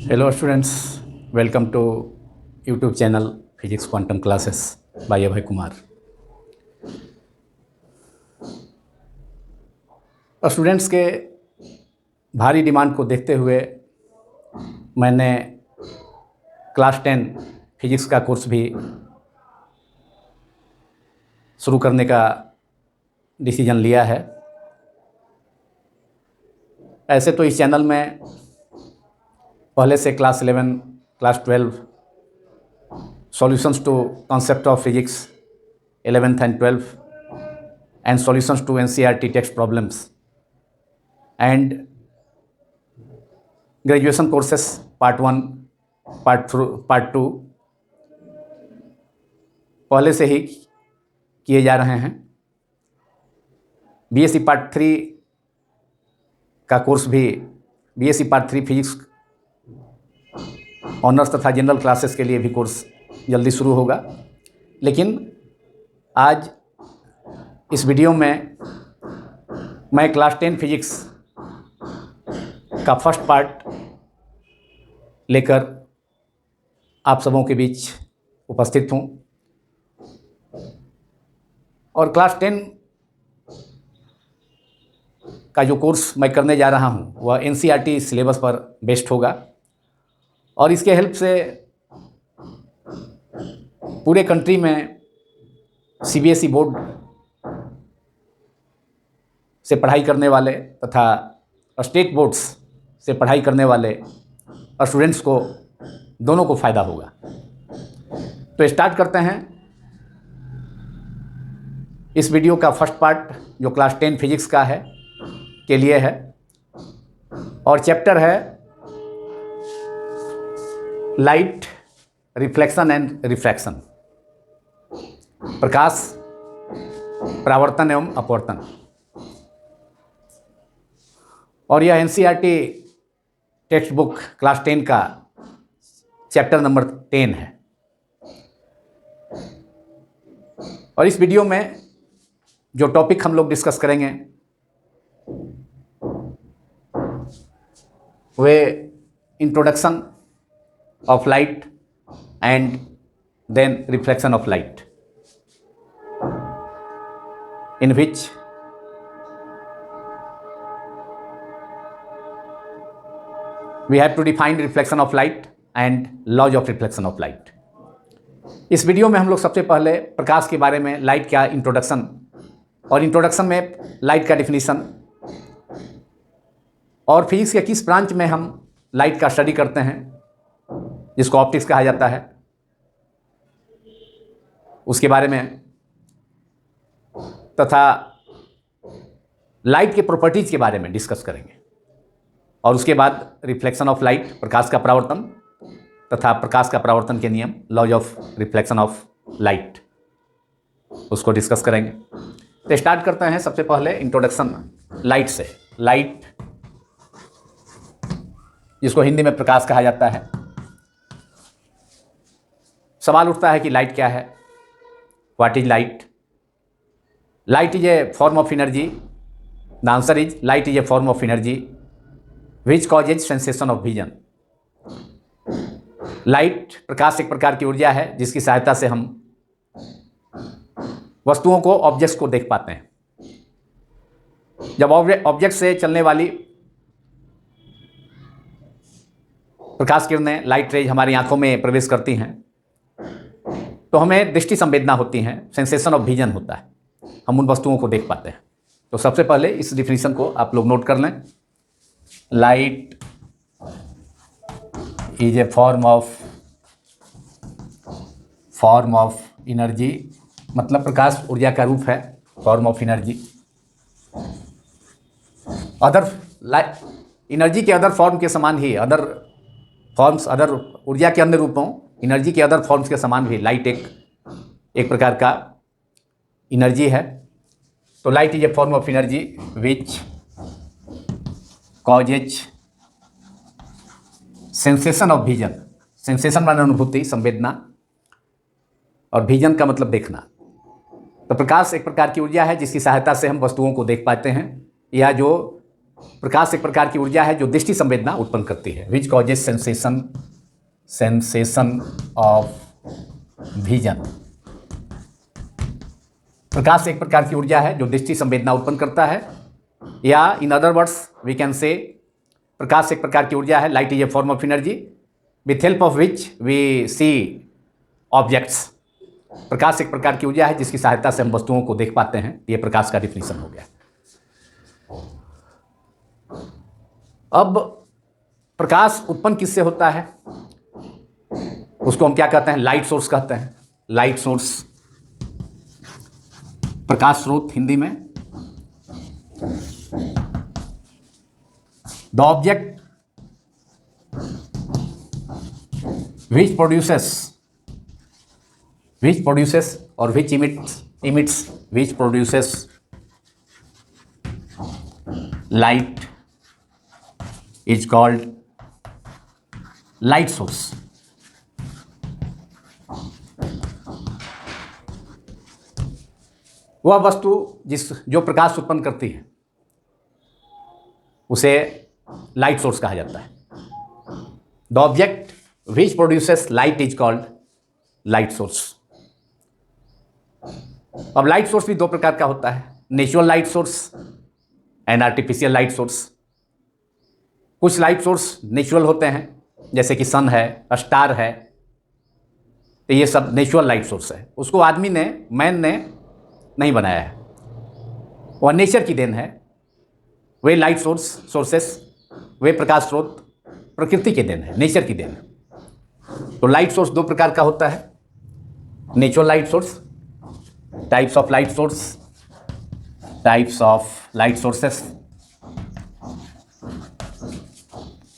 Hello students, welcome to YouTube channel Physics Quantum Classes by Abhay Kumar। Students के भारी demand को देखते हुए मैंने क्लास 10 फिजिक्स का कोर्स भी शुरू करने का डिसीजन लिया है। ऐसे तो इस चैनल में पहले से class 11, class 12, solutions to concept of physics 11th and 12th and solutions to NCERT text problems and graduation courses part 1, part 2 पहले से ही किए जा रहे हैं। BSc पार्ट 3 का कोर्स भी BSc पार्ट 3 फिजिक्स ऑनर्स तथा जनरल क्लासेस के लिए भी कोर्स जल्दी शुरू होगा। लेकिन आज इस वीडियो में मैं क्लास 10 फिजिक्स का फर्स्ट पार्ट लेकर आप सबों के बीच उपस्थित हूँ। और क्लास 10 का जो कोर्स मैं करने जा रहा हूँ वह NCERT सिलेबस पर बेस्ड होगा और इसके हेल्प से पूरे कंट्री में CBSE बोर्ड से पढ़ाई करने वाले तथा स्टेट बोर्ड्स से पढ़ाई करने वाले स्टूडेंट्स को दोनों को फ़ायदा होगा। तो स्टार्ट करते हैं। इस वीडियो का फर्स्ट पार्ट जो क्लास 10 फिजिक्स का है के लिए है और चैप्टर है लाइट, रिफ्लेक्शन एंड रिफ्रैक्शन, प्रकाश, परावर्तन एवं अपवर्तन। और यह NCERT टेक्स्ट बुक क्लास 10 का चैप्टर नंबर 10 है। और इस वीडियो में जो टॉपिक हम लोग डिस्कस करेंगे वे introduction of light and then reflection of light, in which we have to define reflection of light and laws of reflection of light। इस वीडियो में हम लोग सबसे पहले प्रकाश के बारे में, लाइट का इंट्रोडक्शन और इंट्रोडक्शन में लाइट का डिफिनीशन और फिजिक्स के किस ब्रांच में हम लाइट का स्टडी करते हैं जिसको ऑप्टिक्स कहा जाता है उसके बारे में, तथा लाइट के प्रॉपर्टीज़ के बारे में डिस्कस करेंगे। और उसके बाद रिफ्लेक्शन ऑफ लाइट, प्रकाश का परावर्तन तथा प्रकाश का परावर्तन के नियम, laws of reflection of light, उसको डिस्कस करेंगे। तो स्टार्ट करते हैं सबसे पहले इंट्रोडक्शन लाइट से। लाइट जिसको हिंदी में प्रकाश कहा जाता है। सवाल उठता है कि लाइट क्या है, what is light? Light is a form of energy. The answer is light is a form of energy which causes sensation of vision। Light, प्रकाश एक प्रकार की ऊर्जा है जिसकी सहायता से हम वस्तुओं को, ऑब्जेक्ट्स को देख पाते हैं। जब ऑब्जेक्ट से चलने वाली प्रकाश किरणें, लाइट रेज हमारी आंखों में प्रवेश करती हैं तो हमें दृष्टि संवेदना होती हैं, सेंसेशन ऑफ विजन होता है, हम उन वस्तुओं को देख पाते हैं। तो सबसे पहले इस डिफिनीशन को आप लोग नोट कर लें। Light is a form of energy, मतलब प्रकाश ऊर्जा का रूप है, form of energy. Other energy के अदर फॉर्म के समान ही अदर फॉर्म्स, अदर ऊर्जा के अन्य रूपों, एनर्जी के अदर फॉर्म्स के समान भी लाइट एक प्रकार का एनर्जी है। तो light is a form of energy which causes sensation of vision. Sensation माने अनुभूति, संवेदना, और विजन का मतलब देखना। तो प्रकाश एक प्रकार की ऊर्जा है जिसकी सहायता से हम वस्तुओं को देख पाते हैं या जो प्रकाश एक प्रकार की ऊर्जा है जो दृष्टि संवेदना उत्पन्न करती है, which causes sensation of vision. प्रकाश एक प्रकार की ऊर्जा है जो दृष्टि संवेदना उत्पन्न करता है, या in other words we can say प्रकाश एक प्रकार की ऊर्जा है, light is a form of energy with help of which we see objects. प्रकाश एक प्रकार की ऊर्जा है जिसकी सहायता से हम वस्तुओं को देख पाते हैं। यह प्रकाश का डिफिनीशन हो गया। अब प्रकाश उत्पन्न किससे होता है, उसको हम क्या कहते हैं, लाइट सोर्स कहते हैं। लाइट सोर्स, प्रकाश स्रोत हिंदी में। The object which produces or which emits which produces light is called light source। वह वस्तु जो प्रकाश उत्पन्न करती है उसे लाइट सोर्स कहा जाता है। The object which produces light is called light source। अब लाइट सोर्स भी दो प्रकार का होता है, natural light source and artificial light source. कुछ लाइट सोर्स नेचुरल होते हैं, जैसे कि सन है, स्टार है, तो ये सब नेचुरल लाइट सोर्स है। उसको आदमी ने, मैन ने नहीं बनाया है, वह नेचर की देन है। वे लाइट सोर्सेस, वे प्रकाश स्रोत प्रकृति के देन है, नेचर की देन है। तो लाइट सोर्स दो प्रकार का होता है, natural light source, types of light sources.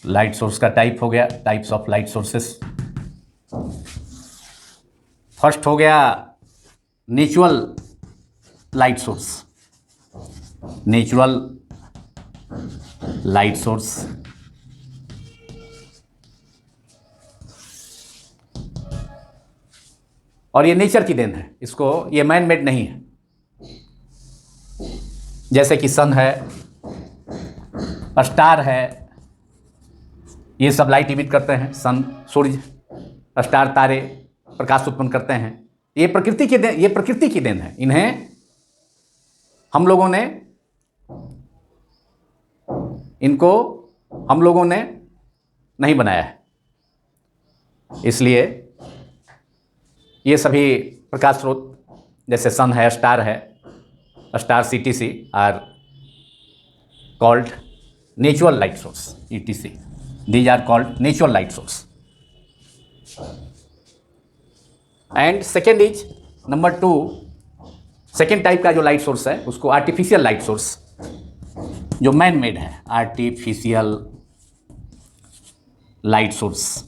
Light source का टाइप हो गया, types of light sources. First हो गया natural light source. Natural light source और ये नेचर की देन है, इसको, ये मैन मेड नहीं है। जैसे कि सन है, स्टार है, ये सब लाइट इमिट करते हैं। सन, सूर्य, स्टार, तारे प्रकाश उत्पन्न करते हैं। ये प्रकृति की देन है। इन्हें हम लोगों ने नहीं बनाया है। इसलिए ये सभी प्रकाश स्रोत जैसे सन है, स्टार है, star CTC are called natural light source, ETC। These are called natural light source. And second is number 2, second type का जो लाइट सोर्स है उसको आर्टिफिशियल लाइट सोर्स, जो मैन मेड है, आर्टिफिशियल लाइट सोर्स।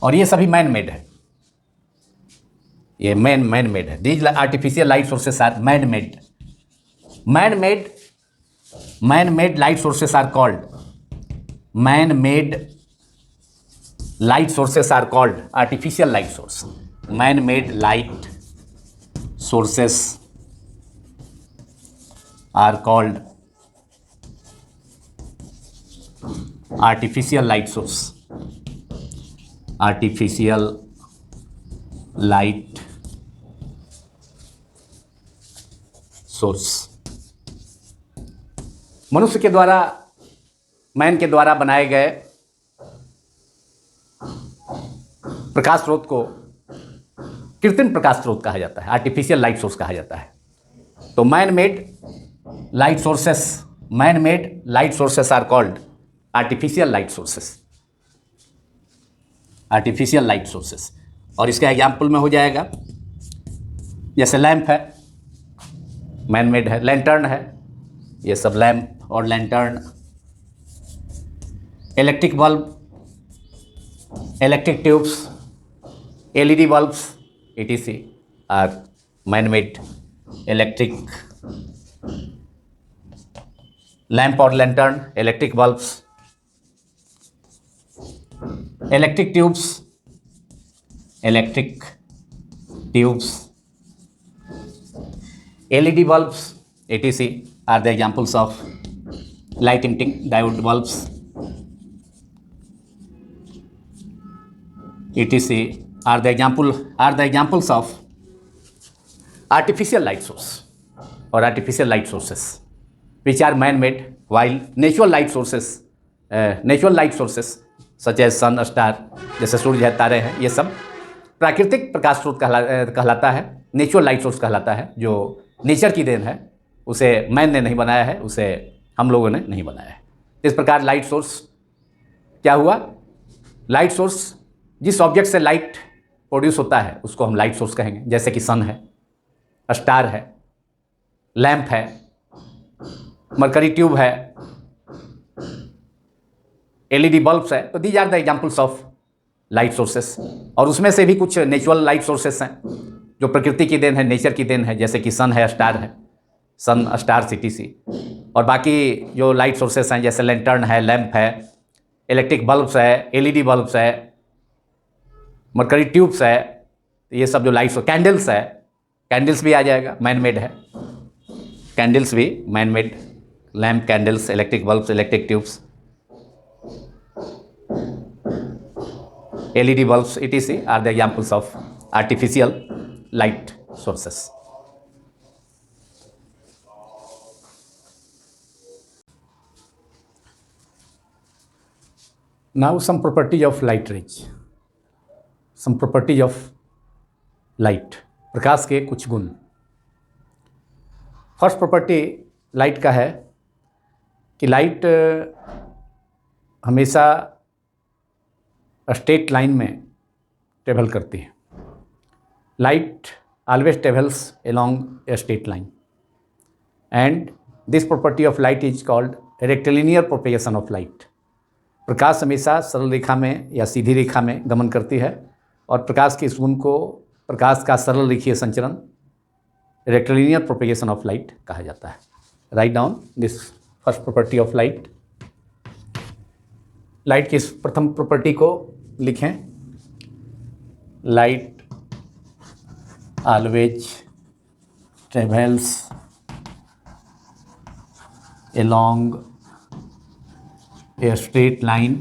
और ये सभी मैन मेड है, ये मैन मेड है। These artificial light sources are man made light sources are called artificial light source. Man made light sources are called artificial light source. Artificial light source मनुष्य के द्वारा, man के द्वारा बनाए गए प्रकाश स्रोत को कृत्रिम प्रकाश स्रोत कहा जाता है, आर्टिफिशियल लाइट सोर्स कहा जाता है। तो man made light sources are called artificial light sources. और इसका एग्जाम्पल में हो जाएगा, जैसे लैंप है, मैन मेड है, लैंटर्न है, ये सब लैंप और lantern, electric bulb, electric tubes, LED bulbs, ETC are man made. Electric lamp और lantern, electric bulbs, electric tubes, LED bulbs, ETC are the examples of light emitting diode bulbs, etc. are the examples of artificial light source or artificial light sources which are man-made, while natural light sources such as sun, star, जैसे सूर्य है, तारे हैं, ये सब प्राकृतिक प्रकाश स्रोत कहलाता है, नेचुरल लाइट सोर्स कहलाता है, जो नेचर की देन है, उसे मैन ने नहीं बनाया है, उसे हम लोगों ने नहीं बनाया है। इस प्रकार लाइट सोर्स क्या हुआ? लाइट सोर्स जिस ऑब्जेक्ट से लाइट प्रोड्यूस होता है उसको हम लाइट सोर्स कहेंगे, जैसे कि सन है, स्टार है, लैंप है, मरकरी ट्यूब है, एलईडी बल्ब्स है। तो these are the examples of light sources. और उसमें से भी कुछ नेचुरल लाइट सोर्सेस हैं जो प्रकृति की देन है, नेचर की देन है, जैसे कि सन है, स्टार है, सन, स्टार, CTC। और बाकी जो लाइट सोर्सेस हैं जैसे लैंटर्न है, लैंप है, इलेक्ट्रिक बल्ब्स है, एलईडी बल्ब्स है, मरकरी ट्यूब्स है, ये सब जो लाइट्स, कैंडल्स है, कैंडल्स भी आ जाएगा, मैन मेड है, कैंडल्स भी man made, lamp, candles, electric bulbs, electric tubes, LED bulbs, etc. are the examples of artificial light sources. Now some properties of light rays, some properties of light, प्रकाश के कुछ गुण। First property light का है कि light हमेशा straight line में travel करती है। Light always travels along a straight line and this property of light is called rectilinear propagation of light. प्रकाश हमेशा सरल रेखा में या सीधी रेखा में गमन करती है और प्रकाश के इस गुण को, प्रकाश का सरल रेखीय संचरण, रेक्टिलिनियर प्रोपेगेशन ऑफ लाइट कहा जाता है। Right down this first property of light. Light की इस प्रथम प्रॉपर्टी को लिखें। Light always travels along a straight line,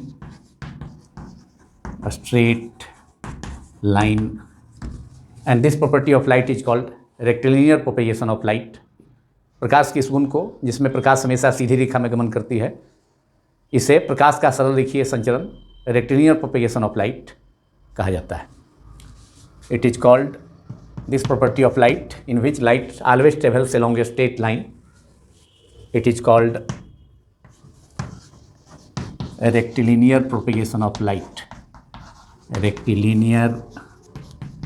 and this property of light is called rectilinear propagation of light। प्रकाश के इस गुण को, जिसमें प्रकाश हमेशा सीधी रेखा में गमन करती है, इसे प्रकाश का सरल रेखीय संचरण, रेक्टिलिनियर प्रोपेगेशन ऑफ लाइट कहा जाता है। It is called this property of light in which light always travels along a straight line, it is called rectilinear propagation of light, rectilinear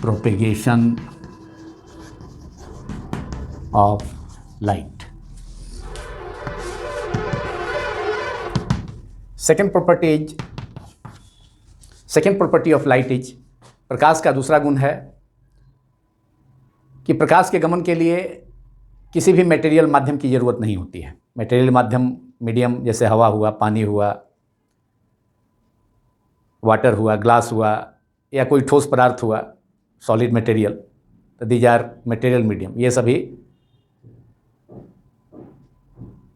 propagation of light. Second property of light is, प्रकाश का दूसरा गुण है कि प्रकाश के गमन के लिए किसी भी मटेरियल माध्यम की ज़रूरत नहीं होती है। मटेरियल माध्यम, मीडियम, जैसे हवा हुआ, पानी हुआ, वाटर हुआ, ग्लास हुआ, या कोई ठोस पदार्थ हुआ, सॉलिड मटेरियल, तो दीज आर मटेरियल मीडियम। ये सभी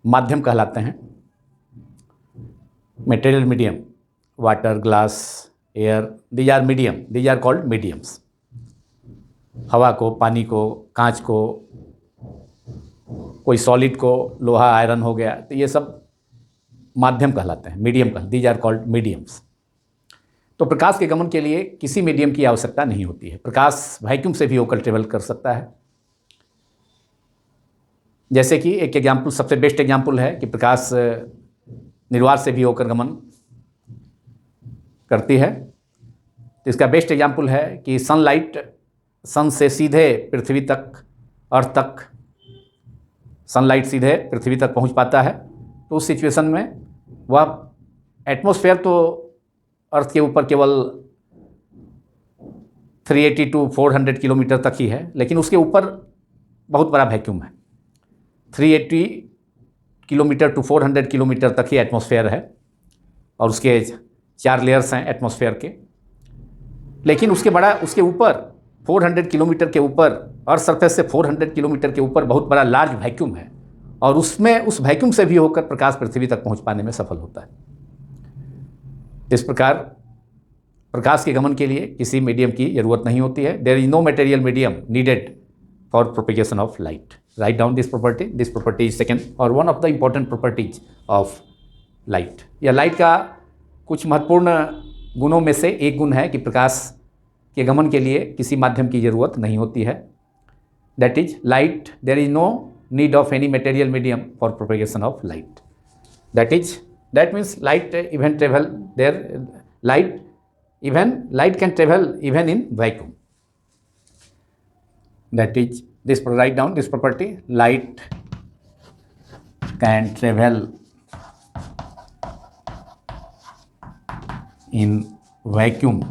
माध्यम कहलाते हैं। Material medium, water, glass, air, these are medium, these are called mediums. हवा को, पानी को, कांच को, कोई सॉलिड को, लोहा, आयरन हो गया, तो ये सब माध्यम कहलाते हैं, मीडियम कहलाते, दीज आर कॉल्ड मीडियम्स। तो प्रकाश के गमन के लिए किसी मीडियम की आवश्यकता नहीं होती है। प्रकाश वैक्यूम से भी होकर ट्रेवल कर सकता है। जैसे कि एक एग्जाम्पल, सबसे बेस्ट एग्जाम्पल है कि प्रकाश निर्वात से भी होकर गमन करती है। तो इसका बेस्ट एग्जाम्पल है कि सनलाइट सन से सीधे पृथ्वी तक, अर्थ तक, सनलाइट सीधे पृथ्वी तक पहुंच पाता है। तो उस सिचुएशन में वह एटमॉस्फेयर तो अर्थ के ऊपर केवल 380 to 400 किलोमीटर तक ही है, लेकिन उसके ऊपर बहुत बड़ा वैक्यूम है। 380 किलोमीटर टू 400 किलोमीटर तक ही एटमॉस्फेयर है और उसके 4 लेयर्स हैं एटमॉस्फेयर के। लेकिन उसके ऊपर 400 किलोमीटर के ऊपर, अर्थ सरफेस से 400 किलोमीटर के ऊपर बहुत बड़ा लार्ज वैक्यूम है, और उसमें उस वैक्यूम से भी होकर प्रकाश पृथ्वी तक पहुंच पाने में सफल होता है। इस प्रकार प्रकाश के गमन के लिए किसी मीडियम की जरूरत नहीं होती है। There is no material medium needed for propagation of light. Right down this property is second और one of the important properties of light. यह लाइट का कुछ महत्वपूर्ण गुणों में से एक गुण है कि प्रकाश के गमन के लिए किसी माध्यम की जरूरत नहीं होती है। That is light, there is no need of any material medium for propagation of light. That means light even travel there. Light can travel even in vacuum. That is this. Write down this property. Light can travel in vacuum.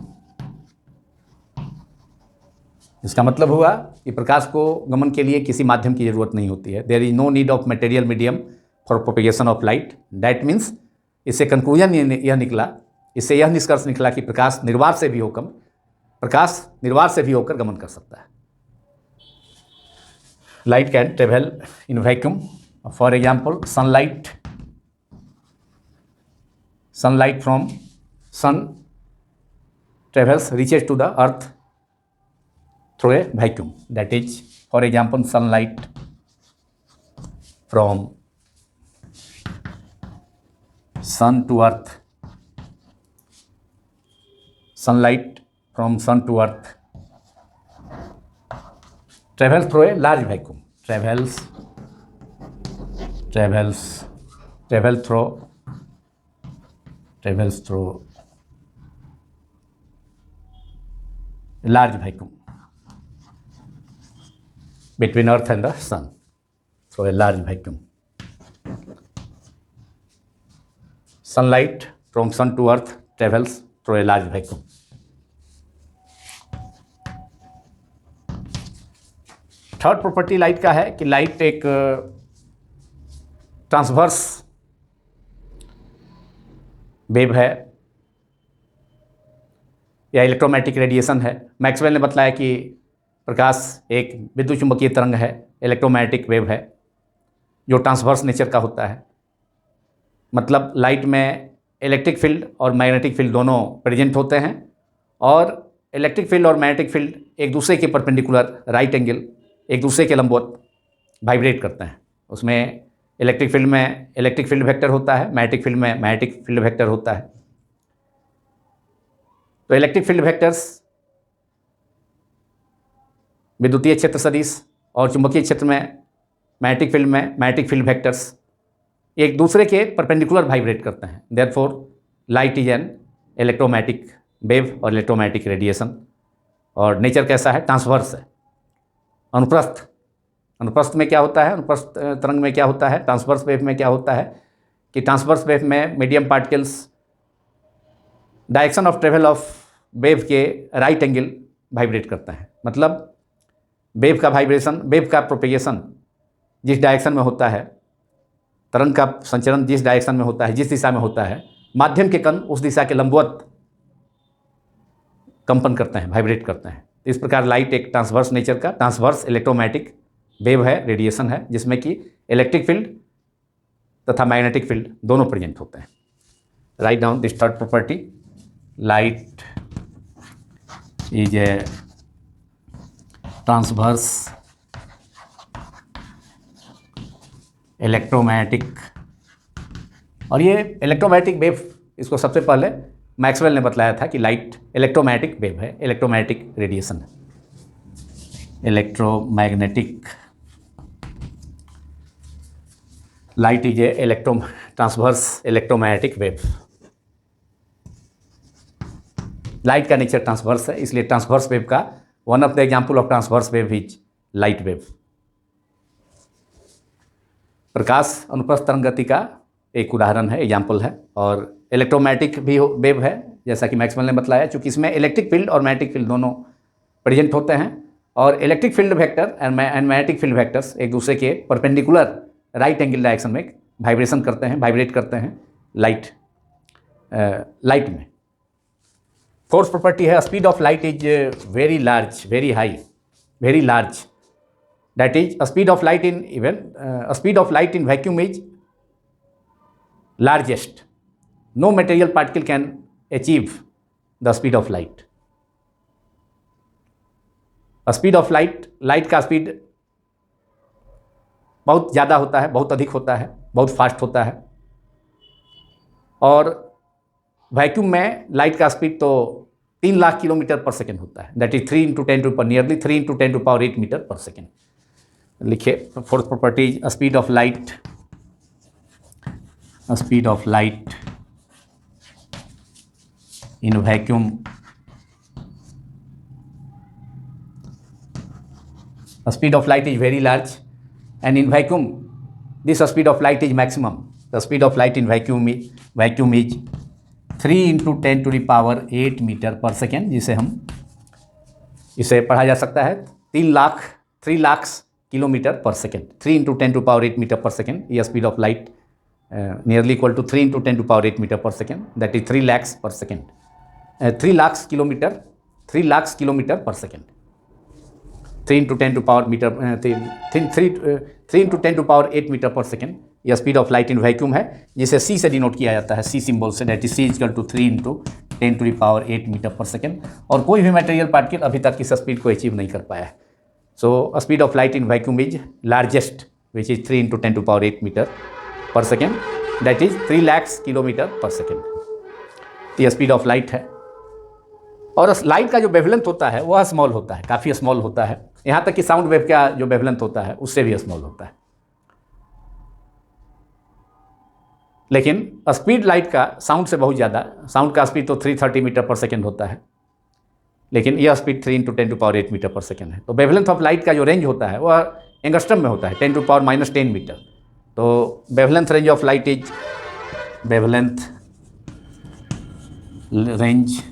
इसका मतलब हुआ कि प्रकाश को गमन के लिए किसी माध्यम की जरूरत नहीं होती है। There is no need of material medium for propagation of light. That means इससे कंक्लूजन यह निकला, इससे यह निष्कर्ष निकला कि प्रकाश निर्वात से भी होकर गमन कर सकता है। Light can travel in vacuum. For example sunlight from sun travels reaches to the earth through a vacuum. That is, for example, sunlight from sun to earth travels through a large vacuum. Travels through a large vacuum between earth and the sun through a large vacuum. Sunlight from sun to earth travels through a large vacuum. Third property light का है कि light एक transverse wave है या electromagnetic radiation है। Maxwell ने बताया कि प्रकाश एक विद्युत चुंबकीय तरंग है, इलेक्ट्रोमैग्नेटिक वेव है जो ट्रांसवर्स नेचर का होता है। मतलब लाइट में इलेक्ट्रिक फील्ड और मैग्नेटिक फील्ड दोनों प्रेजेंट होते हैं और इलेक्ट्रिक फील्ड और मैग्नेटिक फील्ड एक दूसरे के परपेंडिकुलर राइट एंगल, एक दूसरे के लंबवत वाइब्रेट करते हैं। उसमें इलेक्ट्रिक फील्ड में इलेक्ट्रिक फील्ड वेक्टर होता है, मैग्नेटिक फील्ड में मैग्नेटिक फील्ड वेक्टर होता है। तो इलेक्ट्रिक फील्ड वेक्टर्स विद्युतीय क्षेत्र सदिश और चुंबकीय क्षेत्र में मैग्नेटिक फील्ड में मैग्नेटिक फील्ड वेक्टर्स एक दूसरे के परपेंडिकुलर वाइब्रेट करते हैं। Therefore light is an electromagnetic wave और इलेक्ट्रोमैग्नेटिक रेडिएशन। और नेचर कैसा है? ट्रांसवर्स है। अनुप्रस्थ में क्या होता है? अनुप्रस्थ तरंग में क्या होता है? ट्रांसवर्स वेव में क्या होता है कि ट्रांसवर्स वेव में medium particles direction of travel of wave के राइट एंगल वाइब्रेट करते हैं। मतलब वेव का प्रोपेगेशन जिस डायरेक्शन में होता है, तरंग का संचरण जिस डायरेक्शन में होता है, जिस दिशा में होता है, माध्यम के कण उस दिशा के लंबवत कंपन करते हैं, वाइब्रेट करते हैं। इस प्रकार लाइट एक ट्रांसवर्स नेचर का ट्रांसवर्स इलेक्ट्रोमैग्नेटिक वेव है, रेडिएशन है, जिसमें कि इलेक्ट्रिक फील्ड तथा मैग्नेटिक फील्ड दोनों प्रेजेंट होते हैं। Right down this third property. Light is a transverse electromagnetic. और ये इलेक्ट्रोमैग्नेटिक वेव, इसको सबसे पहले मैक्सवेल ने बतलाया था कि लाइट इलेक्ट्रोमैग्नेटिक वेव है, इलेक्ट्रोमैग्नेटिक रेडिएशन है। Electromagnetic light is a transverse electromagnetic wave. Light का नेचर ट्रांसवर्स है, इसलिए ट्रांसवर्स वेव का one of the example of transverse wave is light wave. प्रकाश अनुप्रस्थ तरंग गति का एक उदाहरण है, एग्जाम्पल है। और इलेक्ट्रोमैग्नेटिक भी वेव है, जैसा कि मैक्सवेल ने बतलाया, चूँकि इसमें इलेक्ट्रिक फील्ड और मैग्नेटिक फील्ड दोनों प्रेजेंट होते हैं और electric field vector and magnetic field vectors एक दूसरे के परपेंडिकुलर राइट एंगल डायरेक्शन में वाइब्रेशन करते हैं, वाइब्रेट करते हैं लाइट में। फोर्थ प्रॉपर्टी है speed of light is very large, very high, very large. that is speed of light in speed of light in vacuum is largest. No material particle can achieve the speed of light. Speed of light का speed बहुत ज़्यादा होता है, बहुत अधिक होता है, बहुत फास्ट होता है। और वैक्यूम में लाइट का स्पीड तो 3 लाख किलोमीटर पर सेकेंड होता है, that is 3 × 10 to nearly 3 × 10 to power 8 metre per second. लिखिए fourth property, speed of light in vacuum speed of light is very large, and in vacuum this speed of light is maximum. The speed of light in vacuum is 3 × 10 to the power 8 metre per second, जिसे हम इसे पढ़ा जा सकता है 3 lakh kilometre per second. 3 × 10 to power 8 metre per second, यह speed of light nearly equal to 3 × 10 to power 8 metre per second, that is 3 lakh per second, 3 lakh kilometre per second. 3 × 10 to power metre 3 × 10 to power 8 metre per second, यह speed of light in vacuum है, जिसे C से denote किया जाता है, C symbol से, that is C equal to 3 × 10 to the power 8 metre per second. और कोई भी मटेरियल पार्टिकल अभी तक इस स्पीड को अचीव नहीं कर पाया है। So speed of light in vacuum is largest, which is 3 × 10 to power 8 metre per second, that is 3 lakh kilometre per second. यह स्पीड ऑफ लाइट है। और लाइट का जो वेवलेंथ होता है वह स्मॉल होता है, काफ़ी स्मॉल होता है, यहाँ तक कि साउंड वेव का जो वेवलेंथ होता है उससे भी स्मॉल होता है। लेकिन स्पीड लाइट का साउंड से बहुत ज़्यादा, साउंड का स्पीड तो 330 मीटर पर सेकेंड होता है, लेकिन यह speed 3 × 10 to power 8 metre per second है। तो वेवलेंथ ऑफ लाइट का जो रेंज होता है वह एंगस्ट्रम में होता है, 10 टू पावर -10 मीटर। तो wavelength range of light is wavelength range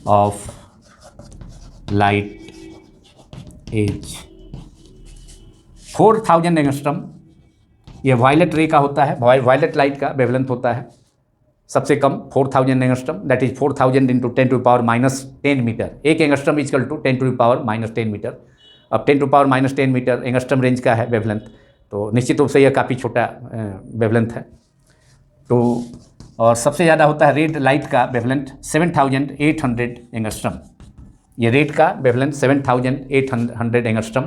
of light is 4000 angstrom. ये वायलेट रे का होता है, वायलेट लाइट का वेवलेंथ होता है सबसे कम 4000 angstrom, that is 4000 × 10 to power -10 metre. एक angstrom is equal to 10 to power -10 metre. अब 10 to power -10 metre angstrom range का है वेवलेंथ, तो निश्चित रूप से यह काफ़ी छोटा वेवलेंथ है। तो और सबसे ज़्यादा होता है रेड लाइट का वेवलेंथ 7800 एंगस्ट्रम। ये रेड का वेवलेंथ 7800 एंगस्ट्रम,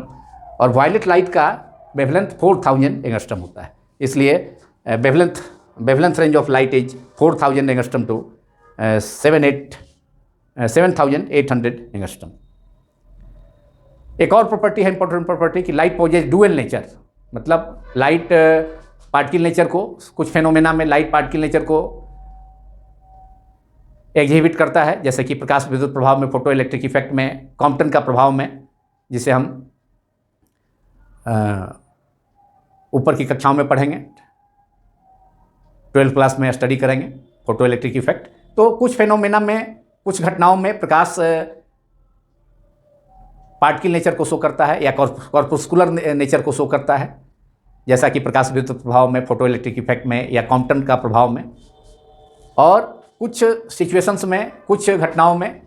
और वायलेट लाइट का वेवलेंथ 4000 एंगस्ट्रम होता है। इसलिए wavelength range of light is 4000 angstrom to 7800 angstrom. एक और प्रॉपर्टी है, इंपॉर्टेंट प्रॉपर्टी, कि लाइट पोजेज डुअल नेचर, मतलब लाइट पार्टिकल नेचर को, कुछ फेनोमेना में लाइट पार्टिकल नेचर को एग्जिबिट करता है, जैसे कि प्रकाश विद्युत प्रभाव में, फोटो इलेक्ट्रिक इफेक्ट में, कॉम्पटन का प्रभाव में, जिसे हम ऊपर की कक्षाओं में पढ़ेंगे, 12th क्लास में स्टडी करेंगे फोटो इलेक्ट्रिक इफेक्ट। तो कुछ फेनोमेना में, कुछ घटनाओं में प्रकाश पार्टिकल नेचर को शो करता है या कॉर्पुस्कुलर नेचर को शो करता है, जैसा कि प्रकाश विद्युत प्रभाव में, फोटो इलेक्ट्रिक इफेक्ट में या कॉम्पटन का प्रभाव में। और कुछ सिचुएशंस में, कुछ घटनाओं में,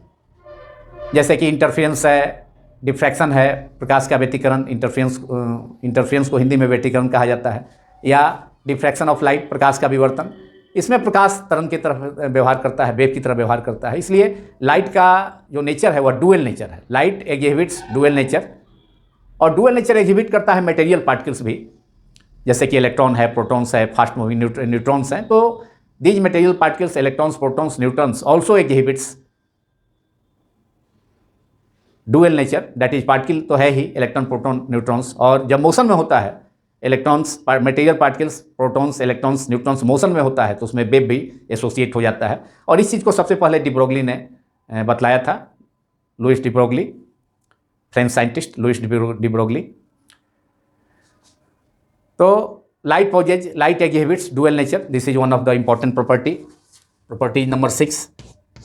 जैसे कि इंटरफेरेंस है, डिफ्रैक्शन है, प्रकाश का व्यतिकरण, इंटरफेरेंस को हिंदी में व्यतिकरण कहा जाता है, या डिफ्रैक्शन ऑफ लाइट, प्रकाश का विवर्तन, इसमें प्रकाश तरंग की तरफ व्यवहार करता है, वेव की तरह व्यवहार करता है। इसलिए लाइट का जो नेचर है वह डुअल नेचर है। लाइट एग्जिबिट्स डुअल नेचर, और डुअल नेचर एग्जिबिट करता है मटेरियल पार्टिकल्स भी, जैसे कि इलेक्ट्रॉन है, प्रोटॉन्स है, फास्ट मूविंग न्यूट्रॉन्स हैं। तो these material particles, electrons, protons, neutrons also exhibits dual nature, that is particle तो है ही इलेक्ट्रॉन, प्रोटॉन, न्यूट्रॉन्स। और जब मोशन में होता है electrons, material particles, protons, electrons, neutrons motion में होता है, तो उसमें वेव भी एसोसिएट हो जाता है। और इस चीज़ को सबसे पहले डी ब्रोगली ने बतलाया था, Louis de Broglie, French scientist Louis de Broglie. तो light exhibits dual nature. This is one of the important property. Property number 6,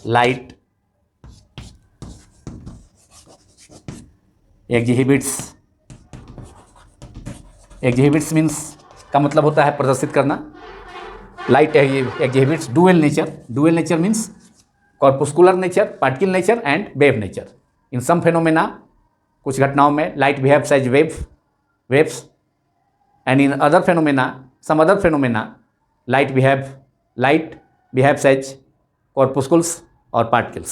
light exhibits means का मतलब होता है प्रदर्शित करना। Light exhibits dual nature. Dual nature means corpuscular nature, particle nature and wave nature. In some phenomena कुछ घटनाओं में light behaves as waves, and in other phenomena, some other phenomena, light behaves as corpuscles or particles.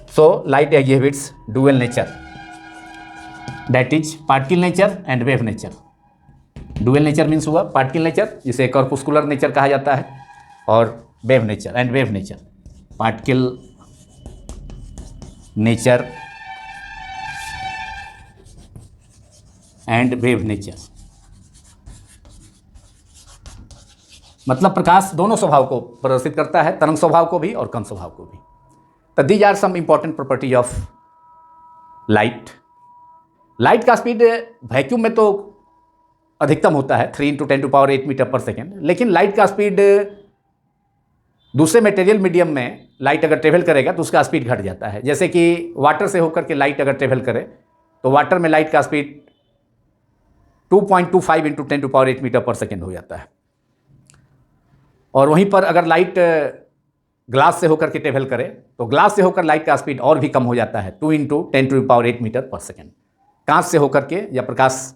So light exhibits dual nature, that is particle nature and wave nature. Dual nature means हुआ particle nature, जिसे corpuscular nature कहा जाता है, और wave nature and wave nature. Particle nature and wave nature. मतलब प्रकाश दोनों स्वभाव को प्रदर्शित करता है, तरंग स्वभाव को भी और कण स्वभाव को भी. तो these are some important property of light. Light का स्पीड वैक्यूम में तो अधिकतम होता है 3 × 10⁸ मीटर पर सेकेंड, लेकिन लाइट का स्पीड दूसरे मटेरियल मीडियम में लाइट अगर ट्रेवल करेगा तो उसका स्पीड घट जाता है. जैसे कि वाटर से होकर के लाइट अगर ट्रेवल करे तो वाटर में लाइट का स्पीड 2.25 × 10⁸ मीटर पर सेकेंड हो जाता है. और वहीं पर अगर लाइट ग्लास से होकर के ट्रेवल करे तो ग्लास से होकर लाइट का स्पीड और भी कम हो जाता है, 2 × 10⁸ मीटर पर सेकेंड. कांच से होकर के या प्रकाश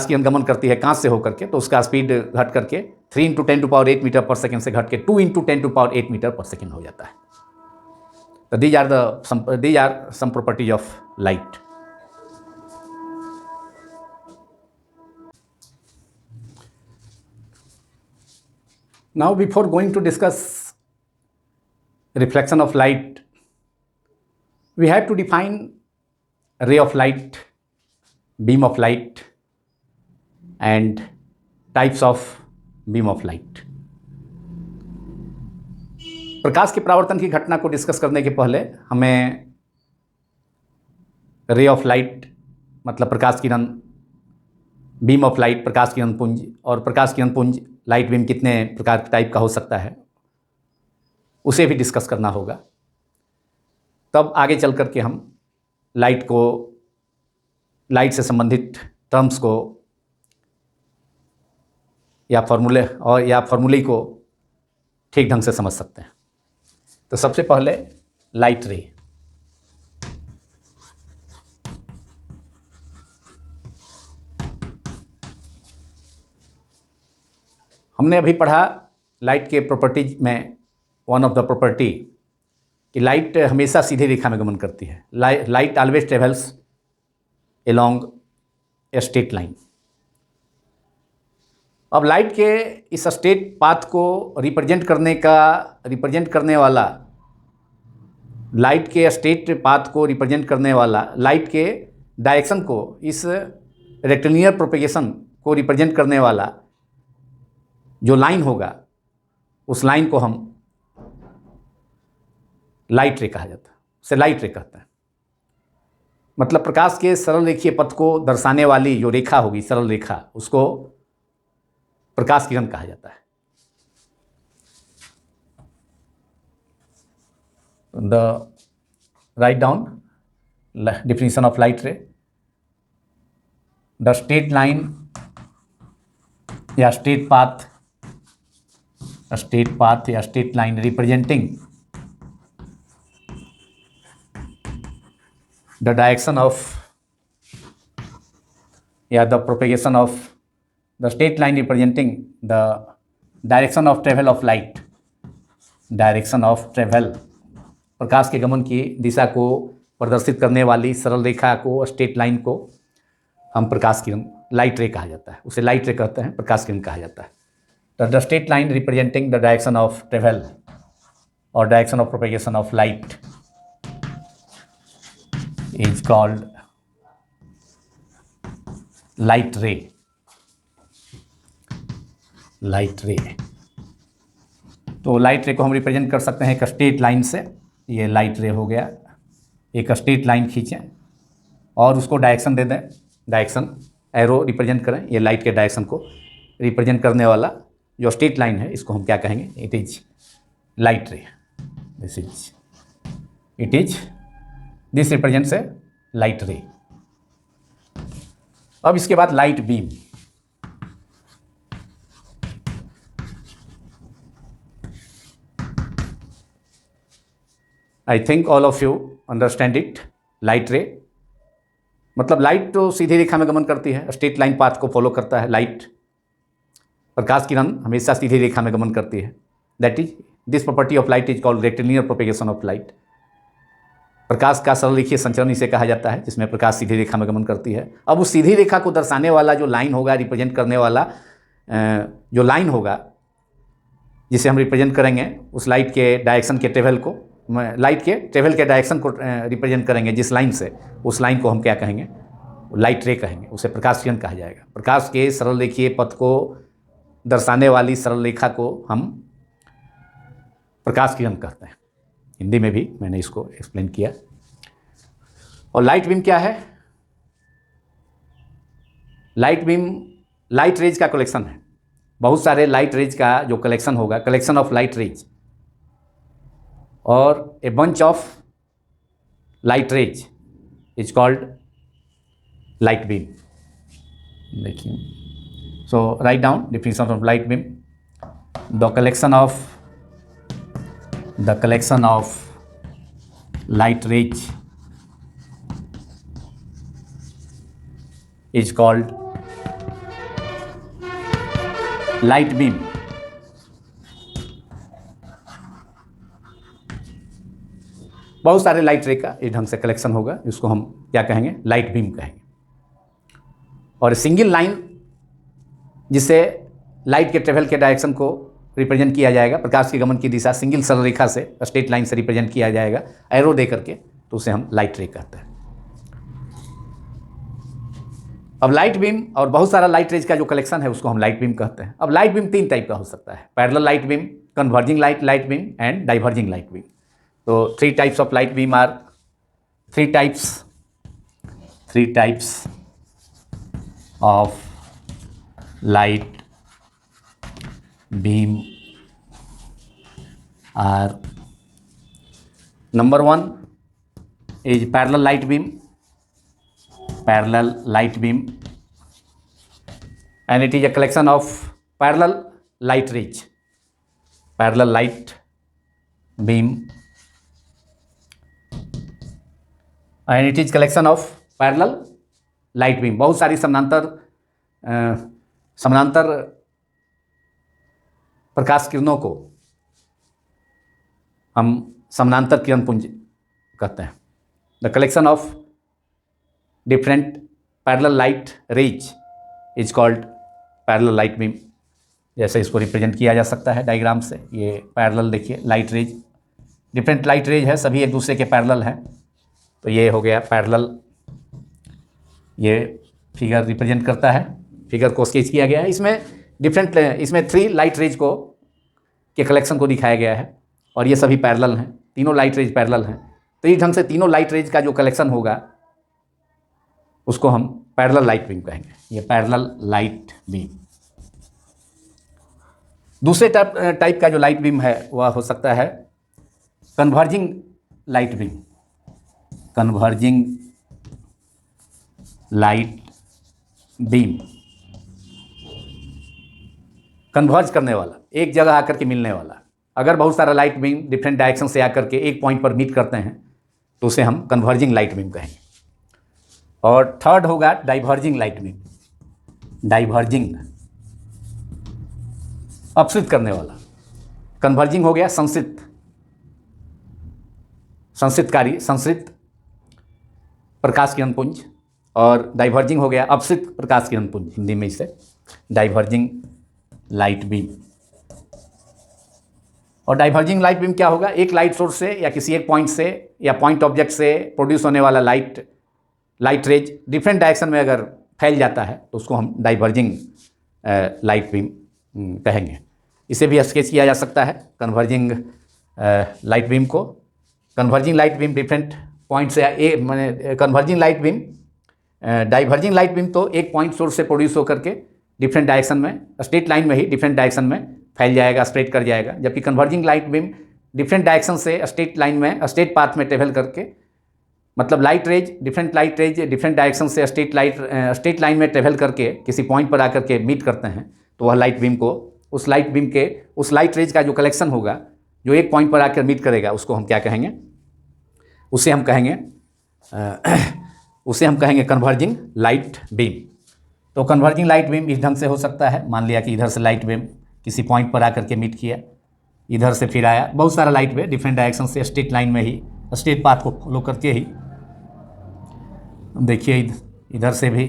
की अनुगमन करती है कांच से होकर के, तो उसका स्पीड घट करके 3 × 10⁸ मीटर पर सेकेंड से घट के 2 × 10⁸ मीटर पर सेकेंड हो जाता है. तो these are some properties of light. Now before going to discuss reflection of light, we have to define ray of light, beam of light and types of beam of light. प्रकाश के परावर्तन की घटना को discuss करने के पहले हमें ray of light मतलब प्रकाश किरण, बीम ऑफ लाइट प्रकाश किरण पुंज, और प्रकाश किरण पुंज लाइट बीम कितने प्रकार टाइप का हो सकता है उसे भी डिस्कस करना होगा. तब आगे चल कर के हम लाइट से संबंधित टर्म्स को या फॉर्मूले को ठीक ढंग से समझ सकते हैं. तो सबसे पहले लाइट रे. हमने अभी पढ़ा लाइट के प्रॉपर्टीज में वन ऑफ द प्रॉपर्टी कि लाइट हमेशा सीधी रेखा में गमन करती है. Light always travels along A straight line. अब लाइट के इस स्ट्रेट पाथ को रिप्रेजेंट करने वाला लाइट के स्ट्रेट पाथ को रिप्रेजेंट करने वाला लाइट के डायरेक्शन को, इस रेक्टेलिनियर प्रोपेगेशन को रिप्रेजेंट करने वाला जो लाइन होगा उस लाइन को हम लाइट रे कहा जाता है, उसे लाइट रे कहते हैं. मतलब प्रकाश के सरल रेखीय पथ को दर्शाने वाली जो रेखा होगी, सरल रेखा, उसको प्रकाश किरण कहा जाता है. Right down definition of light ray. The straight line या straight path या straight line representing the direction of the propagation of the straight line representing the direction of travel of light, direction of travel, प्रकाश के गमन की दिशा को प्रदर्शित करने वाली सरल रेखा को, स्ट्रेट लाइन को हम प्रकाश किरण, लाइट रे कहा जाता है, उसे लाइट रे कहते हैं, प्रकाश किरण कहा जाता है. The straight line representing the direction of travel और direction of propagation of light is called light ray. Light ray, तो लाइट रे को हम रिप्रेजेंट कर सकते हैं एक स्ट्रेट लाइन से. ये लाइट रे हो गया, एक स्ट्रेट लाइन खींचें और उसको डायरेक्शन दे दें, डायरेक्शन एरो रिप्रेजेंट करें. ये लाइट के डायरेक्शन को रिप्रेजेंट करने वाला जो स्ट्रेट लाइन है, इसको हम क्या कहेंगे? इट इज लाइट रे. दिस रिप्रेजेंट्स ए लाइट रे. अब इसके बाद light beam. I think all of you understand it. Light रे, मतलब लाइट तो सीधी रेखा में गमन करती है, स्ट्रेट लाइन पाथ को फॉलो करता है लाइट। प्रकाश किरण हमेशा सीधी रेखा में गमन करती है। That is this property of light is called rectilinear propagation of light. प्रकाश का सरल रेखीय संचरण इसे कहा जाता है, जिसमें प्रकाश सीधी रेखा में गमन करती है। अब उस सीधी रेखा को दर्शाने वाला जो लाइन होगा, रिप्रेजेंट करने वाला जो लाइन होगा, जिसे हम रिप्रेजेंट करेंगे, उस लाइट के डायरेक्शन के ट्रेवल को, लाइट के ट्रेवल के डायरेक्शन को रिप्रेजेंट करेंगे जिस लाइन से, उस लाइन को हम क्या कहेंगे? लाइट रे कहेंगे, उसे प्रकाश किरण कहा जाएगा। प्रकाश के सरल रेखीय पथ को दर्शाने वाली सरल रेखा को हम प्रकाश किरण कहते हैं। हिंदी में भी मैंने इसको एक्सप्लेन किया। और लाइट बीम क्या है? लाइट बीम लाइट रेज का कलेक्शन है। बहुत सारे लाइट रेज का जो कलेक्शन होगा, कलेक्शन ऑफ लाइट रेज, और a bunch of light rays is called light beam. देखिए, so right down definition of light beam. The collection of light rays is called light beam। बहुत सारे light रे का इस ढंग से कलेक्शन होगा, इसको हम क्या कहेंगे? लाइट बीम कहेंगे। और सिंगल लाइन जिससे लाइट के ट्रेवल के डायरेक्शन को रिप्रेजेंट किया जाएगा, प्रकाश के गमन की दिशा सिंगल सरल रेखा से, स्ट्रेट लाइन से रिप्रेजेंट किया जाएगा एरो दे करके, तो उसे हम लाइट रे कहते हैं। अब लाइट बीम और बहुत सारा लाइट रेज का जो कलेक्शन है उसको हम लाइट बीम कहते हैं। अब लाइट बीम 3 टाइप का हो सकता है: parallel light beam, converging light beam and diverging light beam. तो 3 types of light beam are 3 types of light beam are: number 1 is parallel light beam, and it is a collection of parallel light rays, parallel light beam, and it is collection of parallel light beam। बहुत सारी समानांतर प्रकाश किरणों को हम समानांतर किरण पुंज कहते हैं। The collection of different parallel light rays is called parallel light beam. जैसे इसको रिप्रेजेंट किया जा सकता है डायग्राम से। ये पैरेलल देखिए, light rays, different light rays है, सभी एक दूसरे के पैरेलल हैं, तो ये हो गया पैरेलल। ये फिगर रिप्रेजेंट करता है, फिगर को स्केच किया गया है। इसमें 3 लाइट रेज के कलेक्शन को दिखाया गया है, और ये सभी पैरेलल हैं, तीनों लाइट रेज पैरेलल हैं। तो इस ढंग से तीनों लाइट रेज का जो कलेक्शन होगा उसको हम पैरेलल लाइट बीम कहेंगे। ये पैरेलल लाइट बीम। दूसरे टाइप का जो लाइट बीम है वह हो सकता है converging light beam. Converging light beam, converge करने वाला, एक जगह आकर के मिलने वाला। अगर बहुत सारा लाइट बीम डिफरेंट डायरेक्शन से आकर के एक पॉइंट पर मीट करते हैं तो उसे हम कन्वर्जिंग लाइट बीम कहेंगे। और थर्ड होगा डाइवर्जिंग लाइट बीम। डाइवर्जिंग, अपसृत करने वाला। कन्वर्जिंग हो गया संश्रित प्रकाश किरण पुंज, और डाइवर्जिंग हो गया अपसृत प्रकाश किरण पुंज, हिंदी में इसे डाइवर्जिंग लाइट बीम। और डाइवर्जिंग लाइट बीम क्या होगा? एक लाइट सोर्स से या किसी एक पॉइंट से या पॉइंट ऑब्जेक्ट से प्रोड्यूस होने वाला लाइट रेज डिफरेंट डायरेक्शन में अगर फैल जाता है तो उसको हम डाइवर्जिंग लाइट बीम कहेंगे। इसे भी स्केच किया जा सकता है कन्वर्जिंग लाइट बीम को। Converging light beam different point से converging light beam, diverging light beam तो एक पॉइंट सोर्स से प्रोड्यूस होकर के डिफरेंट डायरेक्शन में, स्ट्रेट लाइन में ही डिफरेंट डायरेक्शन में फैल जाएगा, स्प्रेड कर जाएगा। जबकि converging light beam different direction से स्ट्रेट लाइन में, स्ट्रेट पाथ में ट्रेवल करके, मतलब लाइट रेज डिफरेंट डायरेक्शन से स्ट्रेट लाइन में ट्रेवल करके किसी पॉइंट पर आकर के मीट करते हैं, तो वह लाइट बीम को, उस लाइट रेज का जो कलेक्शन होगा जो एक पॉइंट पर आकर मीट करेगा, उसको हम क्या कहेंगे? उसे हम कहेंगे उसे हम कहेंगे कन्वर्जिंग लाइट बीम। तो कन्वर्जिंग लाइट बीम इस ढंग से हो सकता है, मान लिया कि इधर से लाइट बीम किसी पॉइंट पर आकर के मीट किया, इधर से फिर आया, बहुत सारा लाइट वे डिफरेंट डायरेक्शन से स्ट्रेट लाइन में ही, स्ट्रेट पाथ को फॉलो करके ही। देखिए इधर से भी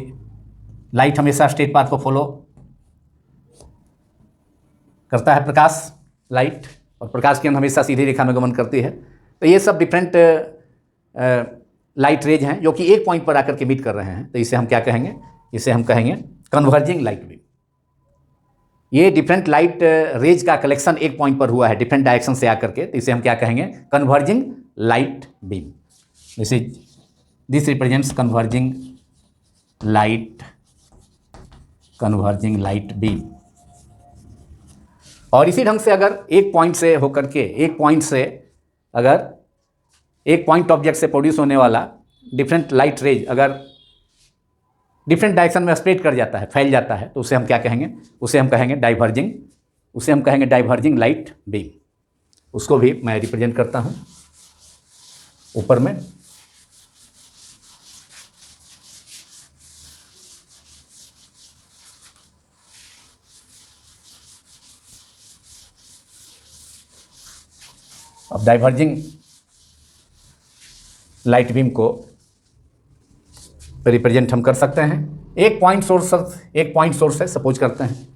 लाइट हमेशा स्ट्रेट पाथ को फॉलो करता है, प्रकाश लाइट, और प्रकाश किरण हमेशा सीधी रेखा में गमन करती है। तो ये सब डिफरेंट लाइट रेज हैं जो कि एक पॉइंट पर आकर के मीट कर रहे हैं। तो इसे हम क्या कहेंगे? इसे हम कहेंगे कन्वर्जिंग लाइट बीम। ये डिफरेंट लाइट रेज का कलेक्शन एक पॉइंट पर हुआ है डिफरेंट डायरेक्शन से आकर के, तो इसे हम क्या कहेंगे? Converging light beam. This represents converging light beam. और इसी ढंग से अगर एक पॉइंट से होकर के अगर एक पॉइंट ऑब्जेक्ट से प्रोड्यूस होने वाला डिफरेंट लाइट रेज अगर डिफरेंट डायरेक्शन में स्प्रेड कर जाता है, फैल जाता है, तो उसे हम क्या कहेंगे? उसे हम कहेंगे डाइवर्जिंग लाइट बीम। उसको भी मैं रिप्रेजेंट करता हूं ऊपर में। अब डाइवर्जिंग लाइट बीम को रिप्रेजेंट हम कर सकते हैं। एक पॉइंट सोर्स है, सपोज करते हैं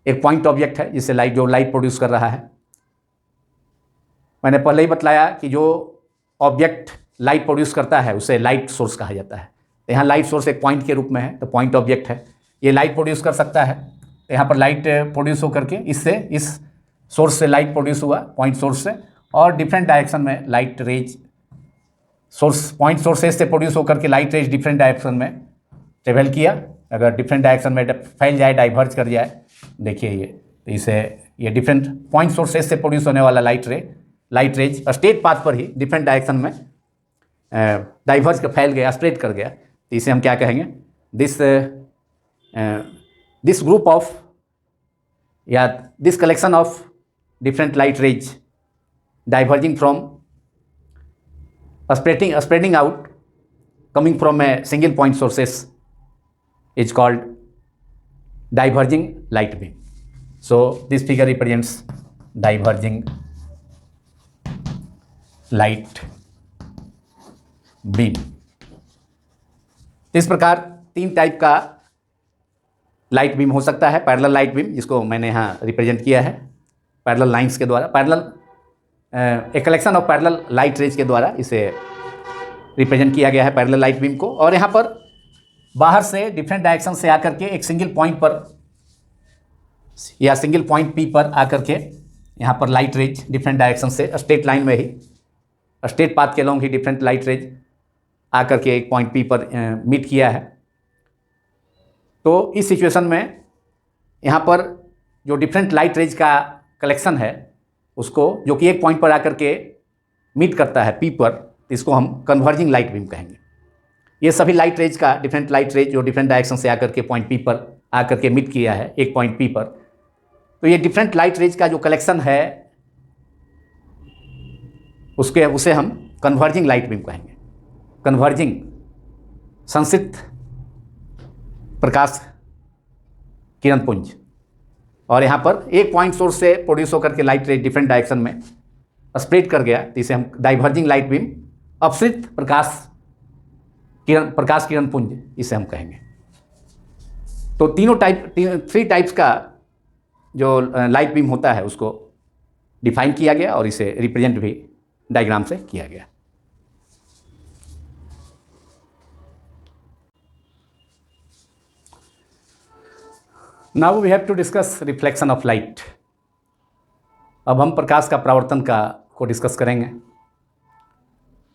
एक पॉइंट ऑब्जेक्ट है जिससे लाइट प्रोड्यूस कर रहा है। मैंने पहले ही बतलाया कि जो ऑब्जेक्ट लाइट प्रोड्यूस करता है उसे लाइट सोर्स कहा जाता है। तो यहाँ लाइट सोर्स एक पॉइंट के रूप में है, तो पॉइंट ऑब्जेक्ट है, ये लाइट प्रोड्यूस कर सकता है। तो यहाँ पर लाइट प्रोड्यूस होकर के इस सोर्स से लाइट प्रोड्यूस हुआ, पॉइंट सोर्स से, और डिफरेंट डायरेक्शन में लाइट रेज पॉइंट सोर्सेस से प्रोड्यूस होकर के लाइट रेज डिफरेंट डायरेक्शन में ट्रेवल किया। अगर डिफरेंट डायरेक्शन में फैल जाए, डाइवर्ज कर जाए, देखिए तो ये डिफरेंट पॉइंट सोर्सेस से प्रोड्यूस होने वाला लाइट रेज स्ट्रेट पाथ पर ही डिफरेंट डायरेक्शन में डाइवर्ज कर फैल गया, स्प्रेड कर गया। तो इसे हम क्या कहेंगे? दिस ग्रुप ऑफ या this collection of different light rays diverging from spreading out coming from a single point sources is called diverging light beam. So this figure represents diverging light beam. इस प्रकार तीन type का light beam हो सकता है। Parallel light beam, जिसको मैंने यहाँ रिप्रेजेंट किया है पैरेलल लाइंस के द्वारा, एक collection of parallel light rays के द्वारा इसे रिप्रेजेंट किया गया है पैरेलल लाइट बीम को। और यहाँ पर बाहर से डिफरेंट डायरेक्शन से आकर के एक सिंगल पॉइंट पर या सिंगल पॉइंट पी पर आकर के यहाँ पर लाइट रेज डिफरेंट डायरेक्शन से स्ट्रेट लाइन में ही, स्ट्रेट पाथ के लॉन्ग ही डिफरेंट लाइट रेज आकर के एक पॉइंट पी पर मीट किया है। तो इस सिचुएशन में यहाँ पर जो डिफरेंट लाइट रेज का कलेक्शन है उसको, जो कि एक पॉइंट पर आकर के मीट करता है पी पर, इसको हम कन्वर्जिंग लाइट बीम कहेंगे। ये सभी लाइट रेज का डिफरेंट लाइट रेज जो डिफरेंट डायरेक्शन से आकर के पॉइंट पी पर आकर के मीट किया है एक पॉइंट पी पर, तो ये डिफरेंट लाइट रेज का जो कलेक्शन है उसे हम कन्वर्जिंग लाइट बीम कहेंगे। कन्वर्जिंग संसित प्रकाश किरण पुंज, और यहाँ पर एक पॉइंट सोर्स से प्रोड्यूस होकर के लाइट रेज डिफरेंट डायरेक्शन में स्प्रेड कर गया, तो इसे हम डाइवर्जिंग लाइट बीम, अपसृत प्रकाश किरण पुंज इसे हम कहेंगे। तो थ्री टाइप्स का जो लाइट बीम होता है उसको डिफाइन किया गया और इसे रिप्रेजेंट भी डायग्राम से किया गया। Now we have to discuss reflection of light. अब हम प्रकाश का परावर्तन को डिस्कस करेंगे,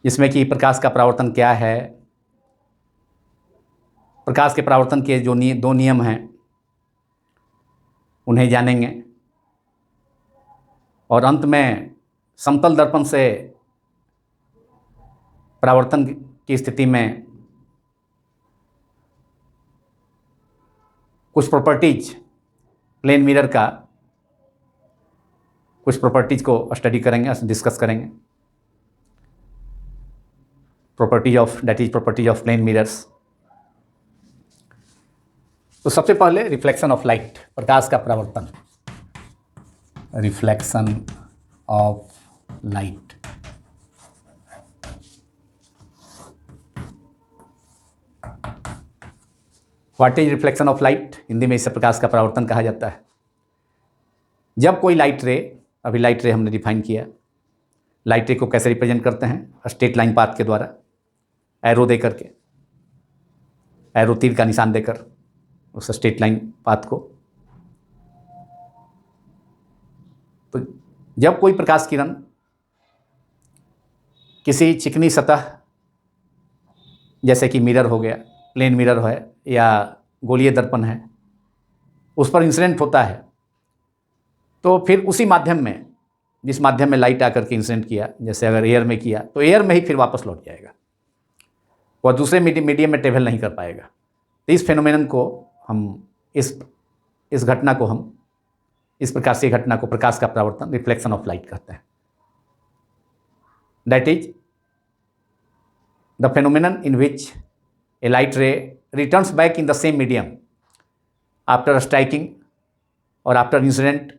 जिसमें कि प्रकाश का परावर्तन क्या है, प्रकाश के परावर्तन के जो दो नियम हैं उन्हें जानेंगे, और अंत में समतल दर्पण से परावर्तन की स्थिति में कुछ प्रॉपर्टीज, प्लेन मिरर का कुछ प्रॉपर्टीज को स्टडी करेंगे, डिस्कस करेंगे। Property of plane mirrors. तो सबसे पहले रिफ्लेक्शन ऑफ लाइट, प्रकाश का परावर्तन, reflection of light. What is reflection of light? Hindi में इसे प्रकाश का परावर्तन कहा जाता है। जब कोई लाइट रे, अभी लाइट रे हमने डिफाइन किया, लाइट रे को कैसे रिप्रेजेंट करते हैं? स्ट्रेट लाइन पाथ के द्वारा, एरो दे करके, एरो तीर का निशान देकर उस स्ट्रेट लाइन पाथ को। तो जब कोई प्रकाश किरण किसी चिकनी सतह, जैसे कि मिरर हो गया, प्लेन मिरर है या गोलीय दर्पण है, उस पर इंसिडेंट होता है, तो फिर उसी माध्यम में, जिस माध्यम में लाइट आकर के इंसिडेंट किया, जैसे अगर एयर में किया तो एयर में ही फिर वापस लौट जाएगा, वह दूसरे मीडियम में ट्रेवल नहीं कर पाएगा। तो इस फेनोमेनन को हम, इस घटना को हम, इस प्रकार से घटना को प्रकाश का परावर्तन, रिफ्लेक्शन ऑफ लाइट कहते हैं। That is the phenomenon in which a light ray returns back in the same medium after striking और after incident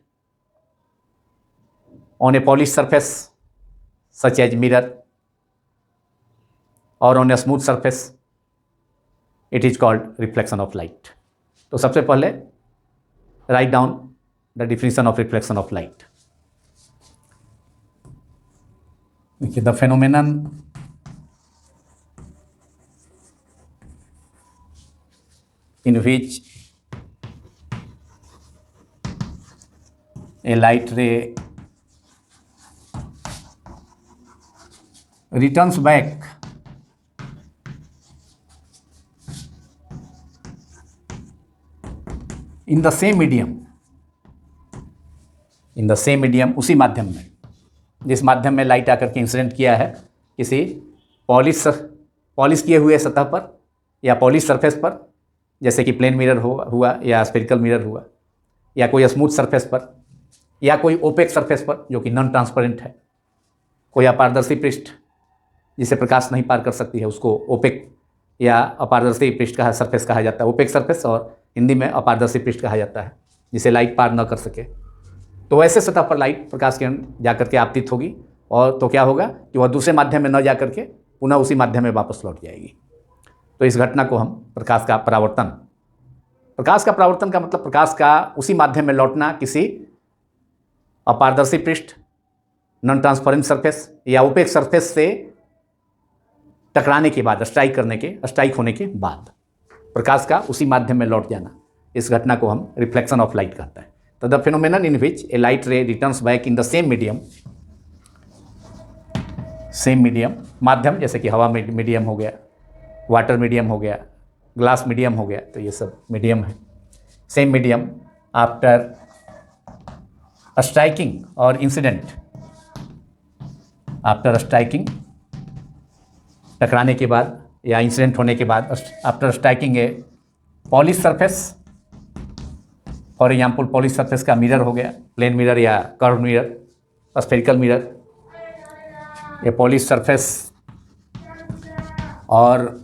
on a polished surface such as mirror or on a smooth surface, it is called reflection of light. तो सबसे पहले write down the definition of reflection of light. देखिए, the phenomenon in which a light ray returns back in the same medium, उसी माध्यम में, जिस माध्यम में लाइट आकर के इंसिडेंट किया है किसी पॉलिश किए हुए सतह पर या पॉलिश सरफेस पर, जैसे कि प्लेन मिरर हुआ या स्फेरिकल मिरर हुआ, या कोई स्मूथ सरफेस पर, या कोई ओपेक सरफेस पर जो कि नॉन ट्रांसपेरेंट है, कोई अपारदर्शी पृष्ठ जिसे प्रकाश नहीं पार कर सकती है, उसको ओपेक या अपारदर्शी पृष्ठ का सरफेस कहा जाता है। ओपेक सरफेस और हिंदी में अपारदर्शी पृष्ठ कहा जाता है, जिसे लाइट पार न कर सके। तो ऐसे सतह पर लाइट, प्रकाश किरण जाकर के आपतित होगी, और तो क्या होगा कि वह दूसरे माध्यम में न जा करके पुनः उसी माध्यम में वापस लौट जाएगी। तो इस घटना को हम प्रकाश का परावर्तन, प्रकाश का परावर्तन का मतलब प्रकाश का उसी माध्यम में लौटना किसी अपारदर्शी पृष्ठ, नॉन ट्रांसपेरेंट सरफेस या ओपेक सरफेस से टकराने के बाद, स्ट्राइक होने के बाद प्रकाश का उसी माध्यम में लौट जाना, इस घटना को हम रिफ्लेक्शन ऑफ लाइट कहते हैं। तो the phenomenon in which a light ray returns back in the same medium, माध्यम जैसे कि हवा मीडियम हो गया, वाटर मीडियम हो गया, ग्लास मीडियम हो गया, तो ये सब मीडियम है। सेम मीडियम आफ्टर स्ट्राइकिंग और इंसिडेंट, आफ्टर स्ट्राइकिंग, टकराने के बाद या इंसिडेंट होने के बाद, after striking a polish surface, for example polish surface का मिरर हो गया, प्लेन मिरर या curve mirror, spherical mirror, a polish surface और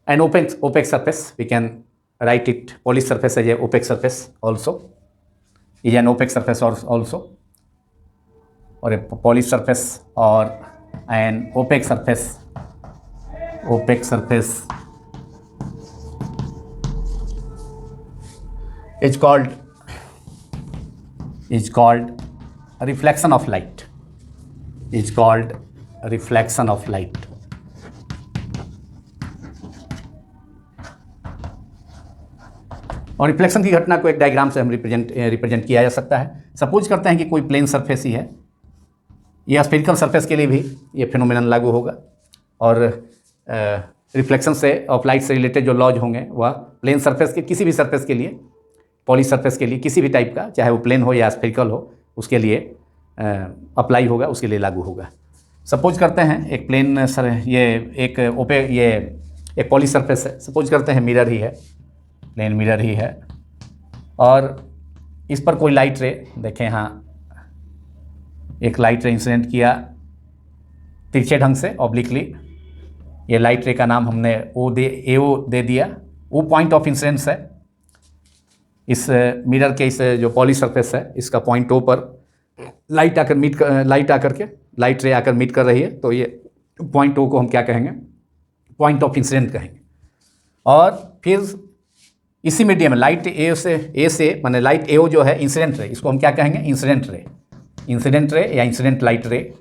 an opaque surface, we can write it polish surface as a opaque surface also, is an opaque surface also, और a polish surface और an opaque surface is called reflection of light, is called reflection of light. और reflection की घटना को एक diagram से हम represent किया जा सकता है। सपोज करते हैं कि कोई प्लेन सरफेस ही है, या स्फेरिकल सरफेस के लिए भी ये फिनोमेनन लागू होगा, और रिफ्लेक्शन से ऑफ लाइट से रिलेटेड जो लॉज होंगे वह प्लेन सरफेस के, किसी भी सरफेस के लिए, पॉलिश सरफेस के लिए, किसी भी टाइप का, चाहे वो प्लेन हो या स्फेरिकल हो, उसके लिए अप्लाई होगा, उसके लिए लागू होगा। सपोज करते हैं एक प्लेन सर, ये एक पॉलिश सरफेस है, सपोज करते हैं मिरर ही है, प्लेन मिरर ही है, और इस पर कोई लाइट रे, देखें यहाँ एक लाइट रे इंसिडेंट किया तिरछे ढंग से ऑब्लिकली, ये लाइट रे का नाम हमने एओ दे दिया। वो पॉइंट ऑफ इंसिडेंस है। इस मिरर के इस जो पॉलिश सरफेस है इसका पॉइंट ओ पर लाइट रे आकर मीट कर रही है, तो ये पॉइंट ओ को हम क्या कहेंगे, पॉइंट ऑफ इंसिडेंट कहेंगे। और फिर इसी मीडियम में लाइट ए से माने लाइट एओ जो है इंसिडेंट रे, इसको हम क्या कहेंगे, इंसिडेंट रे या इंसिडेंट लाइट रे।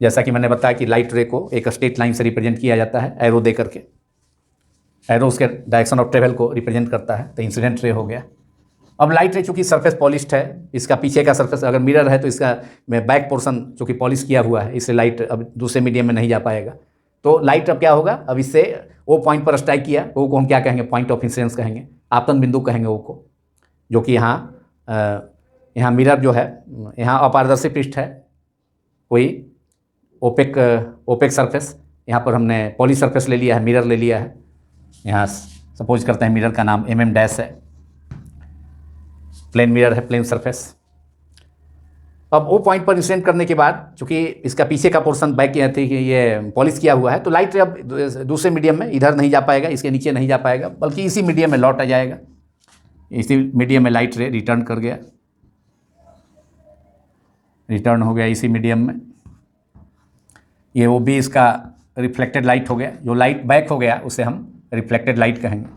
जैसा कि मैंने बताया कि लाइट रे को एक स्ट्रेट लाइन से रिप्रेजेंट किया जाता है एरो दे करके, एरो उसके डायरेक्शन ऑफ ट्रेवल को रिप्रेजेंट करता है, तो इंसिडेंट रे हो गया। अब लाइट रे चूंकि सरफेस पॉलिश्ड है, इसका पीछे का सरफेस अगर मिरर है तो इसका बैक पोर्शन चूंकि पॉलिश किया हुआ है, इससे लाइट अब दूसरे मीडियम में नहीं जा पाएगा। तो लाइट अब क्या होगा, अब इससे ओ पॉइंट पर स्ट्राइक किया, ओ को हम क्या कहेंगे, पॉइंट ऑफ इंसिडेंस कहेंगे, आपतन बिंदु कहेंगे ओ को, जो कि यहाँ मिरर जो है, यहाँ अपारदर्शी पृष्ठ है, कोई ओपेक सरफेस, यहाँ पर हमने पॉलिश सरफेस ले लिया है, मिरर ले लिया है। यहाँ सपोज करते हैं मिरर का नाम डैश है, प्लेन मिरर है, प्लेन सरफेस। अब ओ पॉइंट पर इंसिडेंट करने के बाद चूंकि इसका पीछे का पोर्शन बैक किया थी कि ये पॉलिश किया हुआ है, तो लाइट रे अब दूसरे मीडियम में इधर नहीं जा पाएगा, इसके नीचे नहीं जा पाएगा, बल्कि इसी मीडियम में लौट आ जाएगा। इसी मीडियम में लाइट रे रिटर्न कर गया, रिटर्न हो गया इसी मीडियम में। ये वो भी इसका रिफ्लेक्टेड लाइट हो गया, जो लाइट बैक हो गया उसे हम रिफ्लेक्टेड लाइट कहेंगे।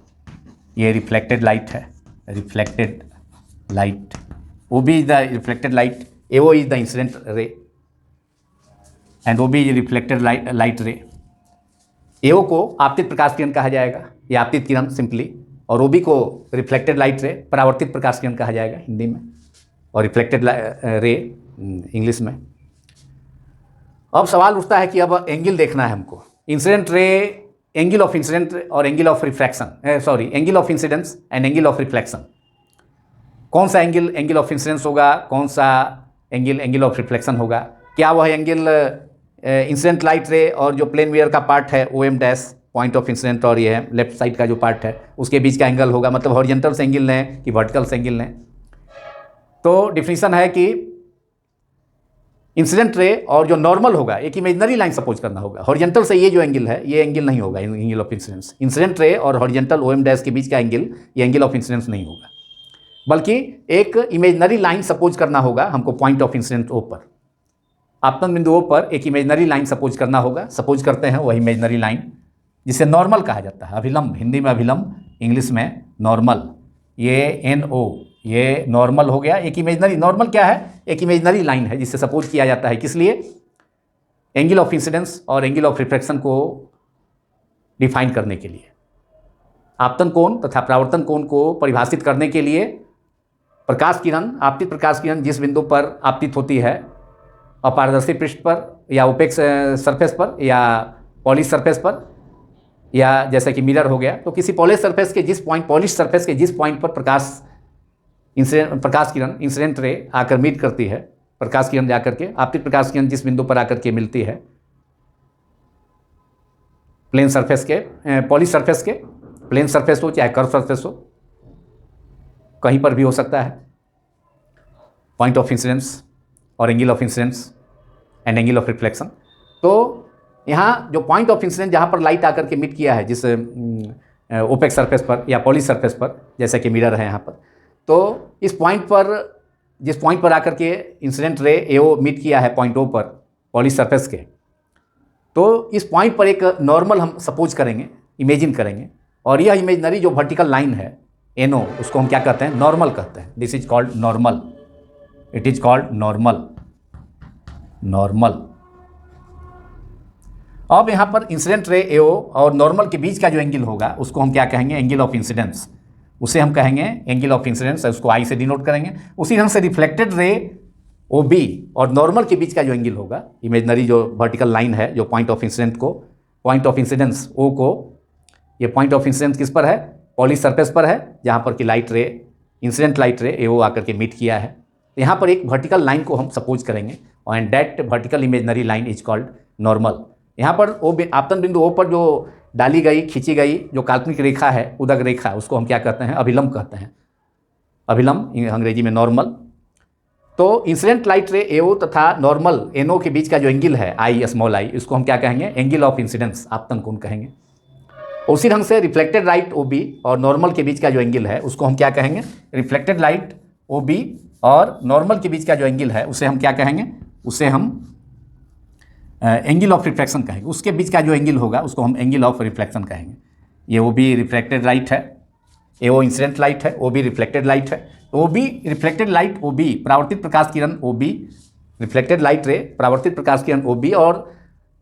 ये रिफ्लेक्टेड लाइट है, रिफ्लेक्टेड लाइट, वो भी is the reflected light, AO is the incident ray and वो भी रिफ्लेक्टेड लाइट रे। एओ को आपतित प्रकाश किरण कहा जाएगा, ये आपतित किरण सिंपली, और ओबी को रिफ्लेक्टेड लाइट रे, परावर्तित प्रकाश किरण कहा जाएगा हिंदी में, और रिफ्लेक्टेड रे इंग्लिश में। अब सवाल उठता है कि अब एंगल देखना है हमको, incident ray, angle of incident और angle of refraction, sorry angle of incidence and angle of reflection. कौन सा एंगल ऑफ इंसिडेंस होगा, कौन सा एंगल ऑफ रिफ्लेक्शन होगा, क्या वह एंगल इंसिडेंट लाइट रे और जो प्लेन मिरर का पार्ट है O M dash point of incident और ये लेफ्ट साइड का जो पार्ट है उसके बीच का एंगल होगा, मतलब हॉरिजॉन्टल से एंगल लें कि वर्टिकल से एंगल लें। तो डिफिनीशन है कि इंसिडेंट रे और जो नॉर्मल होगा, एक इमेजनरी लाइन सपोज करना होगा, हॉरिजॉन्टल से ये जो एंगल है ये एंगल नहीं होगा angle of incidence. Incident ray और हॉरिजॉन्टल ओ एम डैश के बीच का एंगल ये एंगल ऑफ इंसिडेंस नहीं होगा, बल्कि एक इमेजनरी लाइन सपोज करना होगा हमको पॉइंट ऑफ इंसिडेंट ओ पर, आपतन बिंदु ओ पर एक इमेजनरी लाइन सपोज करना होगा। सपोज करते हैं वह इमेजनरी लाइन जिसे नॉर्मल कहा जाता है, अभिलंब, हिंदी में अभिलंब, इंग्लिश में नॉर्मल, ये NO, ये नॉर्मल हो गया। एक इमेजनरी, नॉर्मल क्या है, एक इमेजनरी लाइन है जिससे सपोज किया जाता है, किस लिए, एंगल ऑफ इंसिडेंस और एंगल ऑफ रिफ्लेक्शन को डिफाइन करने के लिए, आपतन कोण तथा परावर्तन कोण को परिभाषित करने के लिए। प्रकाश किरण, आपतित प्रकाश किरण जिस बिंदु पर आपतित होती है, अपारदर्शी पृष्ठ पर या ओपेक सरफेस पर या पॉलिश सरफेस पर, या जैसे कि मिरर हो गया, तो किसी पॉलिश सरफेस के जिस पॉइंट, पॉलिश सरफेस के जिस पॉइंट पर प्रकाश किरण इंसिडेंट रे आकर मीट करती है, प्रकाश किरण जाकर के, आपतित प्रकाश किरण जिस बिंदु पर आकर के मिलती है प्लेन सरफेस के, पॉलिश सरफेस के, प्लेन सरफेस हो चाहे कर्व सरफेस हो, कहीं पर भी हो सकता है, पॉइंट ऑफ इंसिडेंस और angle of incidence and angle of reflection. तो यहाँ जो पॉइंट ऑफ इंसिडेंस जहाँ पर लाइट आकर के मीट किया है, जिस ओपेक सरफेस पर या पॉलिश सरफेस पर, जैसे कि मिरर है यहाँ पर, तो इस पॉइंट पर, जिस पॉइंट पर आकर के इंसिडेंट रे एओ मीट किया है पॉइंट ओ पर पॉलिश सरफेस के, तो इस पॉइंट पर एक नॉर्मल हम सपोज करेंगे, इमेजिन करेंगे, और यह इमेजनरी जो वर्टिकल लाइन है NO, उसको हम क्या कहते हैं, नॉर्मल कहते हैं। This is called normal, it is called normal, normal. अब यहाँ पर इंसिडेंट रे एओ और नॉर्मल के बीच का जो एंगल होगा उसको हम क्या कहेंगे, एंगल ऑफ इंसिडेंस, उसे हम कहेंगे एंगल ऑफ इंसिडेंस, उसको आई से डिनोट करेंगे। उसी ढंग से रिफ्लेक्टेड रे OB और नॉर्मल के बीच का जो एंगल होगा, इमेजनरी जो वर्टिकल लाइन है, जो पॉइंट ऑफ इंसिडेंट को, पॉइंट ऑफ इंसिडेंस O को, ये पॉइंट ऑफ इंसिडेंस किस पर है, पॉलिश सरफेस पर है, जहाँ पर कि लाइट रे, इंसिडेंट लाइट रे एओ आकर के मीट किया है। यहाँ पर एक वर्टिकल लाइन को हम सपोज करेंगे, and that vertical imaginary line is called normal. यहाँ पर आपतन बिंदु O पर जो डाली गई, खींची गई जो काल्पनिक रेखा है, उदग रेखा, उसको हम क्या कहते हैं, अभिलंब कहते हैं, अभिलंब अंग्रेजी में नॉर्मल। तो इंसिडेंट लाइट रे एओ तथा नॉर्मल एनओ के बीच का जो एंगल है आई स्मॉल आई, इसको हम क्या कहेंगे, एंगल ऑफ इंसिडेंस, आपतन कोण कहेंगे। उसी ढंग से रिफ्लेक्टेड लाइट ओ बी और नॉर्मल के बीच का जो एंगल है उसको हम क्या कहेंगे, रिफ्लेक्टेड लाइट ओ बी और नॉर्मल के बीच का जो एंगल है उसे हम क्या कहेंगे, उसे हम एंगल ऑफ रिफ्लेक्शन कहेंगे। उसके बीच का जो एंगल होगा उसको हम एंगल ऑफ रिफ्लेक्शन कहेंगे। ये ओ बी रिफ्लेक्टेड लाइट है, ए ओ इंसिडेंट लाइट है, ओ बी रिफ्लेक्टेड लाइट है। O B reflected light O B परावर्तित प्रकाश किरण O B, reflected light ray परावर्तित प्रकाश किरण ओ बी और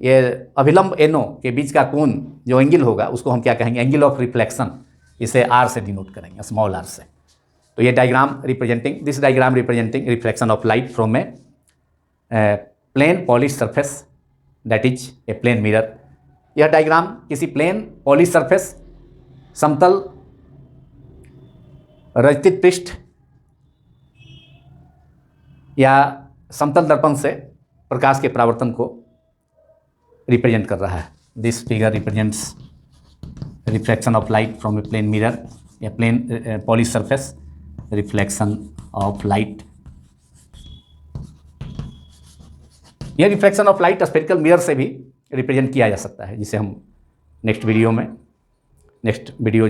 ये अभिलंब एनओ के बीच का कोण जो एंगल होगा उसको हम क्या कहेंगे, एंगल ऑफ रिफ्लेक्शन। इसे आर से डिनोट करेंगे, स्मॉल आर से। तो ये diagram representing, this diagram representing reflection of light from a plane polish surface that is a plane mirror. यह डायग्राम किसी प्लेन पॉलिश सरफेस, समतल रचित पृष्ठ या समतल दर्पण से प्रकाश के परावर्तन को रिप्रेजेंट कर रहा है। This figure represents reflection of light from a plane mirror या plane polish surface, reflection of light. यह reflection of light spherical mirror से भी रिप्रेजेंट किया जा सकता है, जिसे हम नेक्स्ट वीडियोज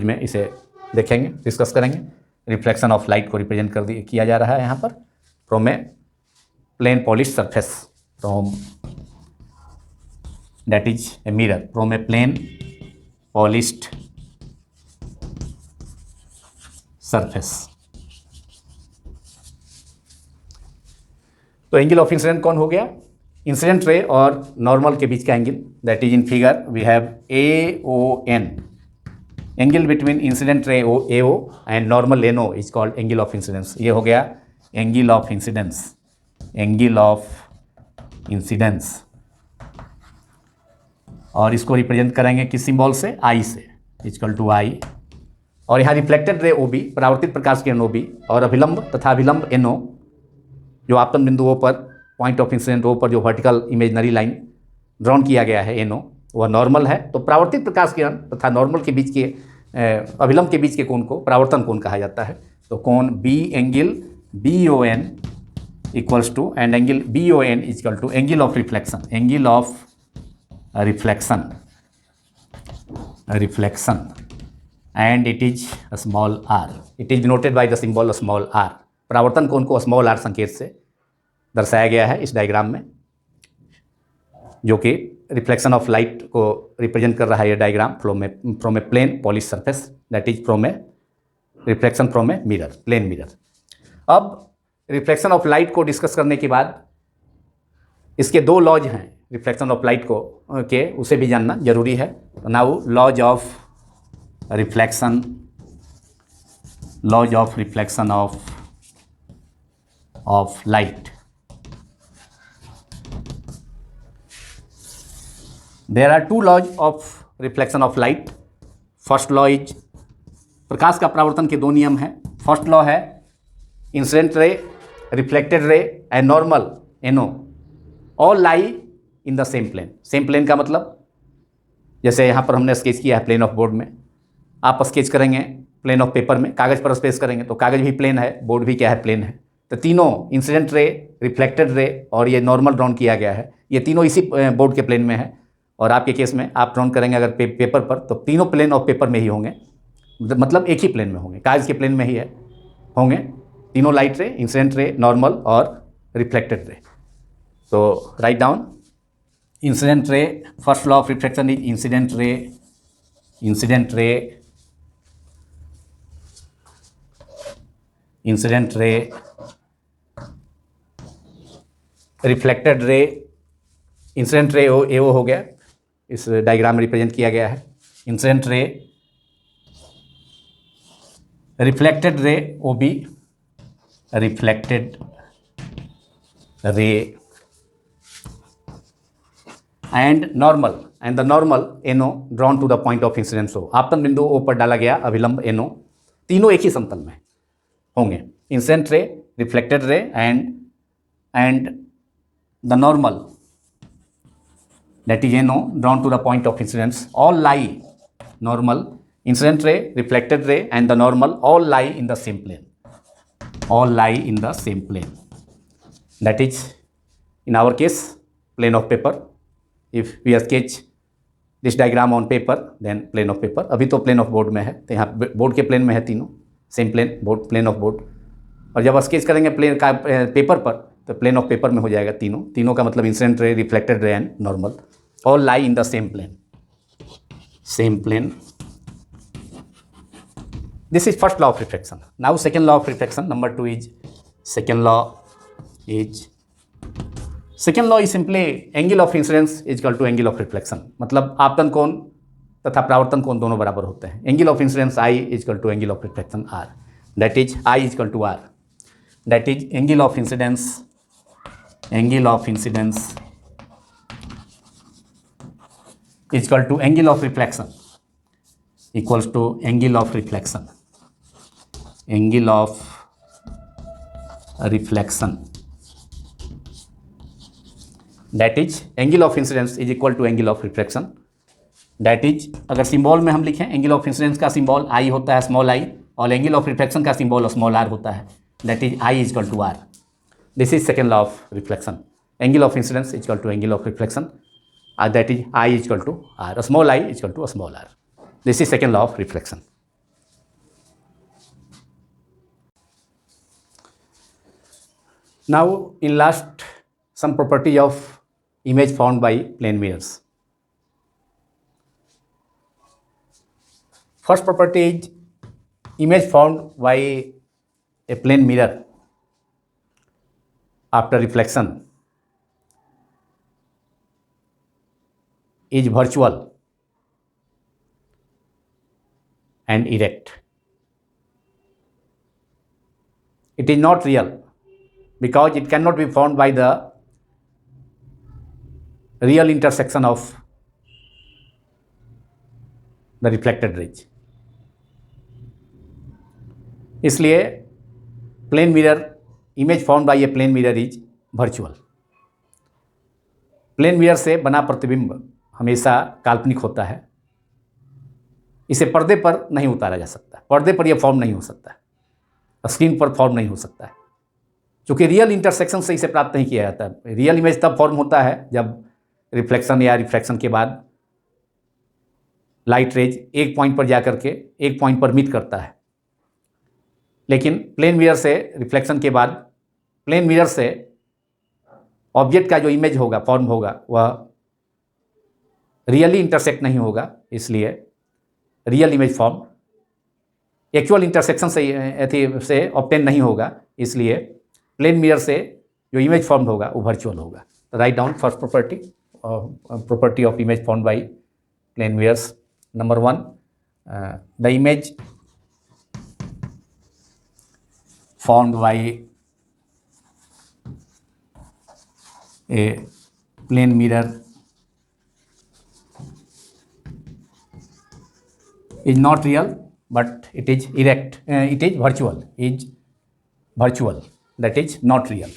में इसे देखेंगे, डिस्कस करेंगे। रिफ्लेक्शन ऑफ लाइट को रिप्रेजेंट किया जा रहा है यहाँ पर from a plane polish surface, from that is a mirror, from a plane polished surface. तो एंगल ऑफ इंसिडेंट कौन हो गया, इंसिडेंट रे और नॉर्मल के बीच का angle, that is in figure we have A O N, angle between incident ray A O and normal N O is called angle of incidence. ये हो गया angle of incidence, angle of incidence. और इसको represent करेंगे किस symbol से, आई से, equal to आई। और यहाँ रिफ्लेक्टेड रे ओ बी परावर्तित प्रकाश किरण ओ बी और अभिलंब तथा अभिलंब एन ओ, जो आपतन बिंदुओं पर पॉइंट ऑफ इंसिडेंट ओ पर जो वर्टिकल इमेजनरी लाइन ड्रॉन किया गया है एन ओ, वह नॉर्मल है। तो परावर्तित प्रकाश किरण तथा नॉर्मल के बीच के अभिलंब के बीच के कोण को परावर्तन कोण कहा जाता है। तो कोण B angle B O N equals to, and angle B O N equal to angle of reflection, angle of reflection and it is small R, it is denoted by the symbol small R. परावर्तन कोण को small are संकेत से दर्शाया गया है इस diagram में, जो कि रिफ्लेक्शन ऑफ लाइट को रिप्रेजेंट कर रहा है। ये diagram from a plane polish surface that is from a reflection from a mirror, plane mirror. अब रिफ्लेक्शन ऑफ लाइट को डिस्कस करने के बाद इसके दो लॉज हैं रिफ्लेक्शन ऑफ लाइट को के, उसे भी जानना जरूरी है। Now laws of reflection, laws of reflection of light. There are two laws of reflection of light. First law is, प्रकाश का परावर्तन के दो नियम हैं। फर्स्ट लॉ है incident ray, reflected ray and normal N O all lie in the same plane. Same plane का मतलब, जैसे यहाँ पर हमने स्केच किया है प्लेन ऑफ बोर्ड में, आप स्केच करेंगे प्लेन ऑफ पेपर में, कागज़ पर स्पेस करेंगे तो कागज़ भी प्लेन है, बोर्ड भी क्या है, प्लेन है। तो तीनों इंसिडेंट रे, रिफ्लेक्टेड रे और ये नॉर्मल ड्रॉन किया गया है, ये तीनों इसी बोर्ड के प्लेन में है। और आपके केस में आप ड्रॉन करेंगे अगर पेपर पर, तो तीनों प्लेन ऑफ पेपर में ही होंगे, मतलब एक ही प्लेन में होंगे, कागज़ के प्लेन में ही होंगे तीनों लाइट रे, इंसिडेंट रे, नॉर्मल और रिफ्लेक्टेड रे। तो write down incident ray, first law of reflection is incident ray, incident ray, incident ray, reflected ray, incident ray A ओ हो गया, इस डायग्राम में रिप्रेजेंट किया गया है। Incident ray, reflected ray O B, reflected ray and normal, and the normal NO drawn to the point of incidence O, आपतन बिंदु ओ पर डाला गया अभिलंब एनओ, तीनों एक ही समतल में होंगे। Incident ray, reflected ray and the normal that is NO drawn to the point of incidence all lie, normal, incident ray, reflected ray and the normal all lie in the same plane, all lie in the same plane. that is in our case plane of paper. If we sketch this diagram on paper then plane of paper. अभी तो plane of board में है, तो यहाँ board के plane में है तीनों, same plane, board, plane of board. और जब स्केच करेंगे प्लेन का पेपर पर तो प्लेन ऑफ पेपर में हो जाएगा तीनों का मतलब incident ray, reflected ray and normal, all lie in the same plane. This is first law of reflection. Now second law of reflection, number 2 is second law is simply angle of incidence is equal to angle of reflection. मतलब आपतन कोण तथा परावर्तन कोण दोनों बराबर होते हैं। Angle of incidence I is equal to angle of reflection R. That is I is equal to R. That is angle of incidence is equal to angle of reflection equals to angle of reflection. That is angle of incidence is equal to angle of reflection. That is अगर symbol में हम लिखें, angle of incidence का symbol I होता है small i और angle of reflection का symbol small r होता है। That is I is equal to R. This is second law of reflection. Angle of incidence is equal to angle of reflection. That is I is equal to R. A small I is equal to a small r. This is second law of reflection. Now in last, some property of image found by plane mirrors. First property is image found by a plane mirror after reflection is virtual and erect. It is not real because it cannot be formed by the real intersection of the reflected rays. इसलिए plane mirror, image found by a plane mirror is virtual. Plane mirror से बना प्रतिबिंब हमेशा काल्पनिक होता है, इसे पर्दे पर नहीं उतारा जा सकता, पर्दे पर यह फॉर्म नहीं हो सकता, स्क्रीन पर फॉर्म नहीं हो सकता है, क्योंकि रियल इंटरसेक्शन से इसे प्राप्त नहीं किया जाता। रियल इमेज तब फॉर्म होता है जब रिफ्लेक्शन या रिफ्रैक्शन के बाद लाइट रेज एक पॉइंट पर जाकर के एक पॉइंट पर मीट करता है। लेकिन प्लेन मिरर से रिफ्लेक्शन के बाद प्लेन मिरर से ऑब्जेक्ट का जो इमेज होगा, फॉर्म होगा, वह रियली इंटरसेक्ट नहीं होगा, इसलिए real image form actual intersection से ऑब्टेन नहीं होगा, इसलिए प्लेन मिरर से जो इमेज फॉर्म होगा वो वर्चुअल होगा। Write down first property of image formed by plane mirrors. Number 1, the image formed by a plane mirror is not real but it is erect, it is virtual, that is not real,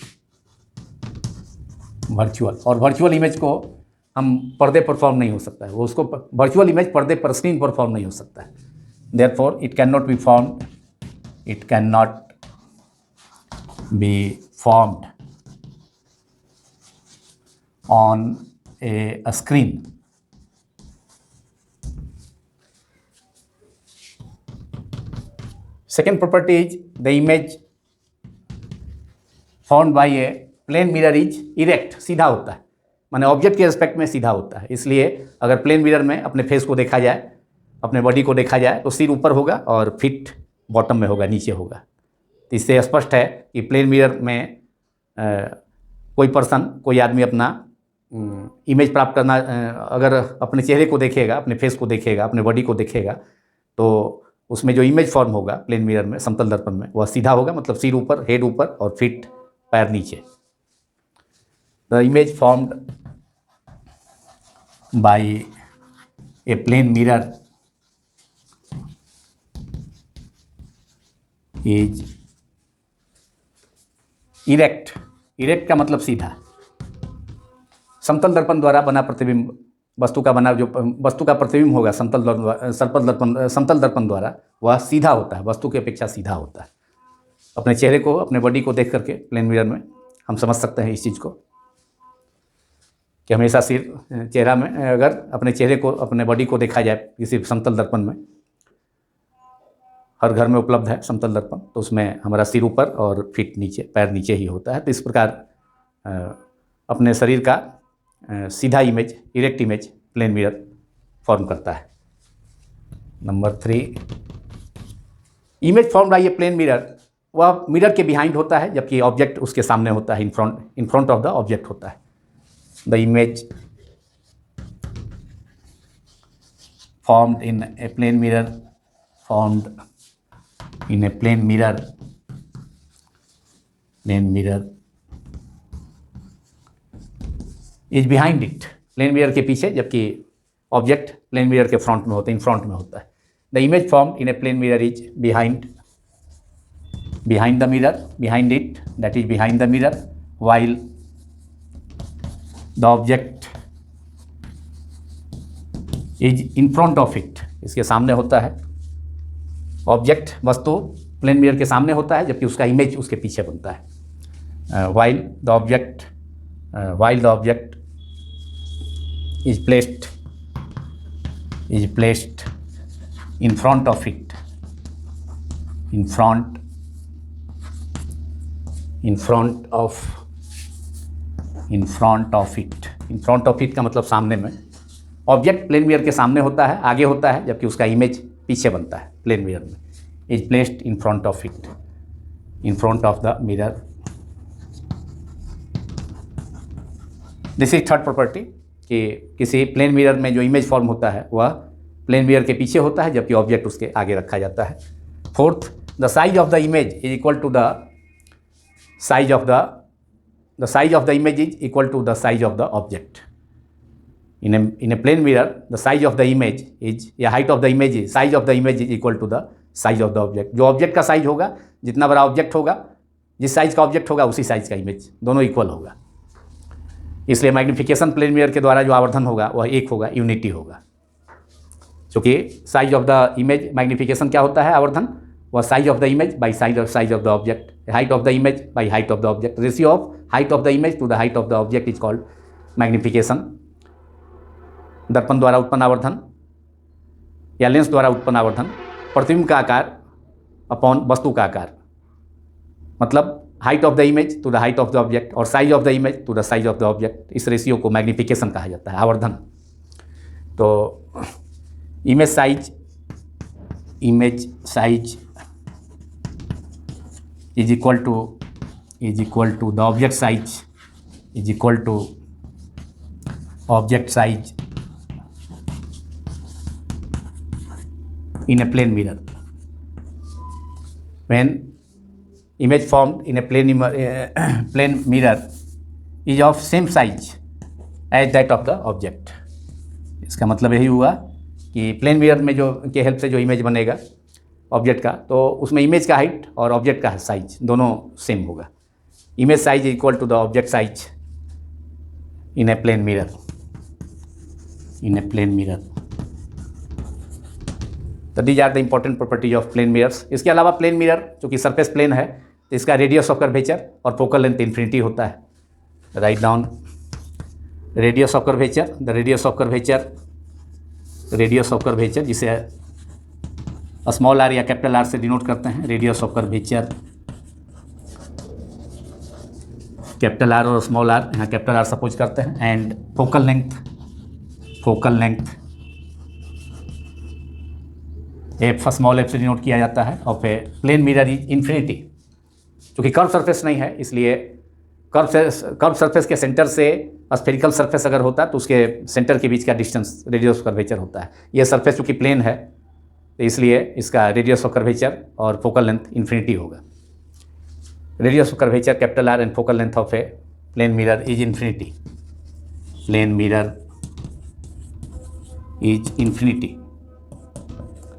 virtual. और virtual image को हम पर्दे पर form नहीं हो सकता है, वो उसको वर्चुअल इमेज पर्दे पर, स्क्रीन पर फॉर्म नहीं हो सकता है। Therefore it can not be formed, on a screen. Second property is the image found by a plane mirror is erect, सीधा होता है, माने ऑब्जेक्ट के रिस्पेक्ट में सीधा होता है। इसलिए अगर प्लेन मिरर में अपने फेस को देखा जाए, अपने बॉडी को देखा जाए, तो सिर ऊपर होगा और फीट बॉटम में होगा, नीचे होगा। तो इससे स्पष्ट है कि प्लेन मिरर में कोई आदमी अपना इमेज प्राप्त करना, अगर अपने चेहरे को देखेगा, अपने फेस को देखेगा, अपने बॉडी को देखेगा, तो उसमें जो इमेज फॉर्म होगा प्लेन मिरर में, समतल दर्पण में, वह सीधा होगा, मतलब सिर ऊपर, हेड ऊपर और फीट, पैर नीचे। The image formed by a plane mirror is erect. Erect का मतलब सीधा। समतल दर्पण द्वारा बना प्रतिबिंब, वस्तु का प्रतिबिंब होगा समतल दर्पण द्वारा, वह सीधा होता है, वस्तु की अपेक्षा सीधा होता है। अपने चेहरे को, अपने बॉडी को देख करके प्लेन मिरर में हम समझ सकते हैं इस चीज़ को कि हमेशा सिर चेहरा में अगर अपने चेहरे को, अपने बॉडी को देखा जाए किसी समतल दर्पण में, हर घर में उपलब्ध है समतल दर्पण, तो उसमें हमारा सिर ऊपर और फीट नीचे, पैर नीचे ही होता है। तो इस प्रकार अपने शरीर का सीधा image, erect image plane mirror form करता है। Number 3, image form by a plane mirror, वह मिरर के बिहाइंड होता है जबकि ऑब्जेक्ट उसके सामने होता है, in front of the object होता है। The image formed in a plane mirror, formed in a plane mirror is behind it, plane mirror के पीछे, जबकि ऑब्जेक्ट प्लेन मिरर के फ्रंट में होता है, इन फ्रंट में होता है। The image form in a plane mirror is behind the mirror, behind it, that is behind the mirror, while the object is in front of it, इसके सामने होता है। ऑब्जेक्ट, वस्तु प्लेन मिरर के सामने होता है जबकि उसका इमेज उसके पीछे बनता है। while the object is placed in front of it, in front of it का मतलब सामने में। ऑब्जेक्ट प्लेन मिरर के सामने होता है, आगे होता है, जबकि उसका इमेज पीछे बनता है प्लेन मिरर में। Is placed in front of it, in front of the mirror. This is third property कि किसी प्लेन मिरर में जो इमेज फॉर्म होता है वह प्लेन मिरर के पीछे होता है जबकि ऑब्जेक्ट उसके आगे रखा जाता है। Fourth, the size of the image is equal to the size of the image is equal to the size of the object. In a plane mirror, the size of the image is, या height of the image is, size of the image is equal to the size of the object। जो object का size होगा, जितना बड़ा object होगा, जिस size का object होगा उसी साइज का इमेज, दोनों इक्वल होगा। इसलिए मैग्नीफिकेशन प्लेन मिरर के द्वारा जो आवर्धन होगा वह एक होगा, यूनिटी होगा। क्योंकि size of the image, magnification क्या होता है, आवर्धन, वह size of the image by size of the object, height of the image by height of the object. Ratio of height of the image to the height of the object is called magnification. दर्पण द्वारा उत्पन्न आवर्धन या lens द्वारा उत्पन्न आवर्धन, प्रतिबिंब का आकार अपॉन वस्तु का आकार, मतलब height of the image to the height of the object और size of the image to the size of the object. इस रेशियो को मैग्नीफिकेशन कहा जाता है, आवर्धन। तो image size is equal to the object size is equal to object size in a plane mirror. When image formed in a plane mirror is of same size as that of the object। इसका मतलब यही हुआ कि plane mirror में जो के help से जो इमेज बनेगा ऑब्जेक्ट का, तो उसमें इमेज का हाइट और ऑब्जेक्ट का साइज दोनों सेम होगा। Image size is equal to the object size in a plane mirror. तो these are the important properties of plane mirrors. इसके अलावा प्लेन मिरर चूँकि सरफेस प्लेन है तो इसका रेडियस ऑफ कर्वेचर और फोकल लेंथ इन्फिनिटी होता है। Right down radius of curvature, the radius of curvature जिसे स्मॉल आर या कैपिटल आर से डिनोट करते हैं। Radius of curvature, capital R और स्मॉल आर, यहाँ कैपिटल आर सपोज करते हैं। And focal length F, small F से डिनोट किया जाता है। Of a plane mirror is infinity. क्योंकि कर्व सरफेस नहीं है इसलिए कर्व सरफेस के सेंटर से स्फेरिकल सरफेस अगर होता तो उसके सेंटर के बीच का डिस्टेंस रेडियस ऑफ कर्वेचर होता है। यह सरफेस चूँकि प्लेन है तो इसलिए इसका रेडियस ऑफ कर्वेचर और फोकल लेंथ इन्फिनिटी होगा। Radius of curvature capital R and focal length of a plane mirror is infinity. Plane mirror is infinity.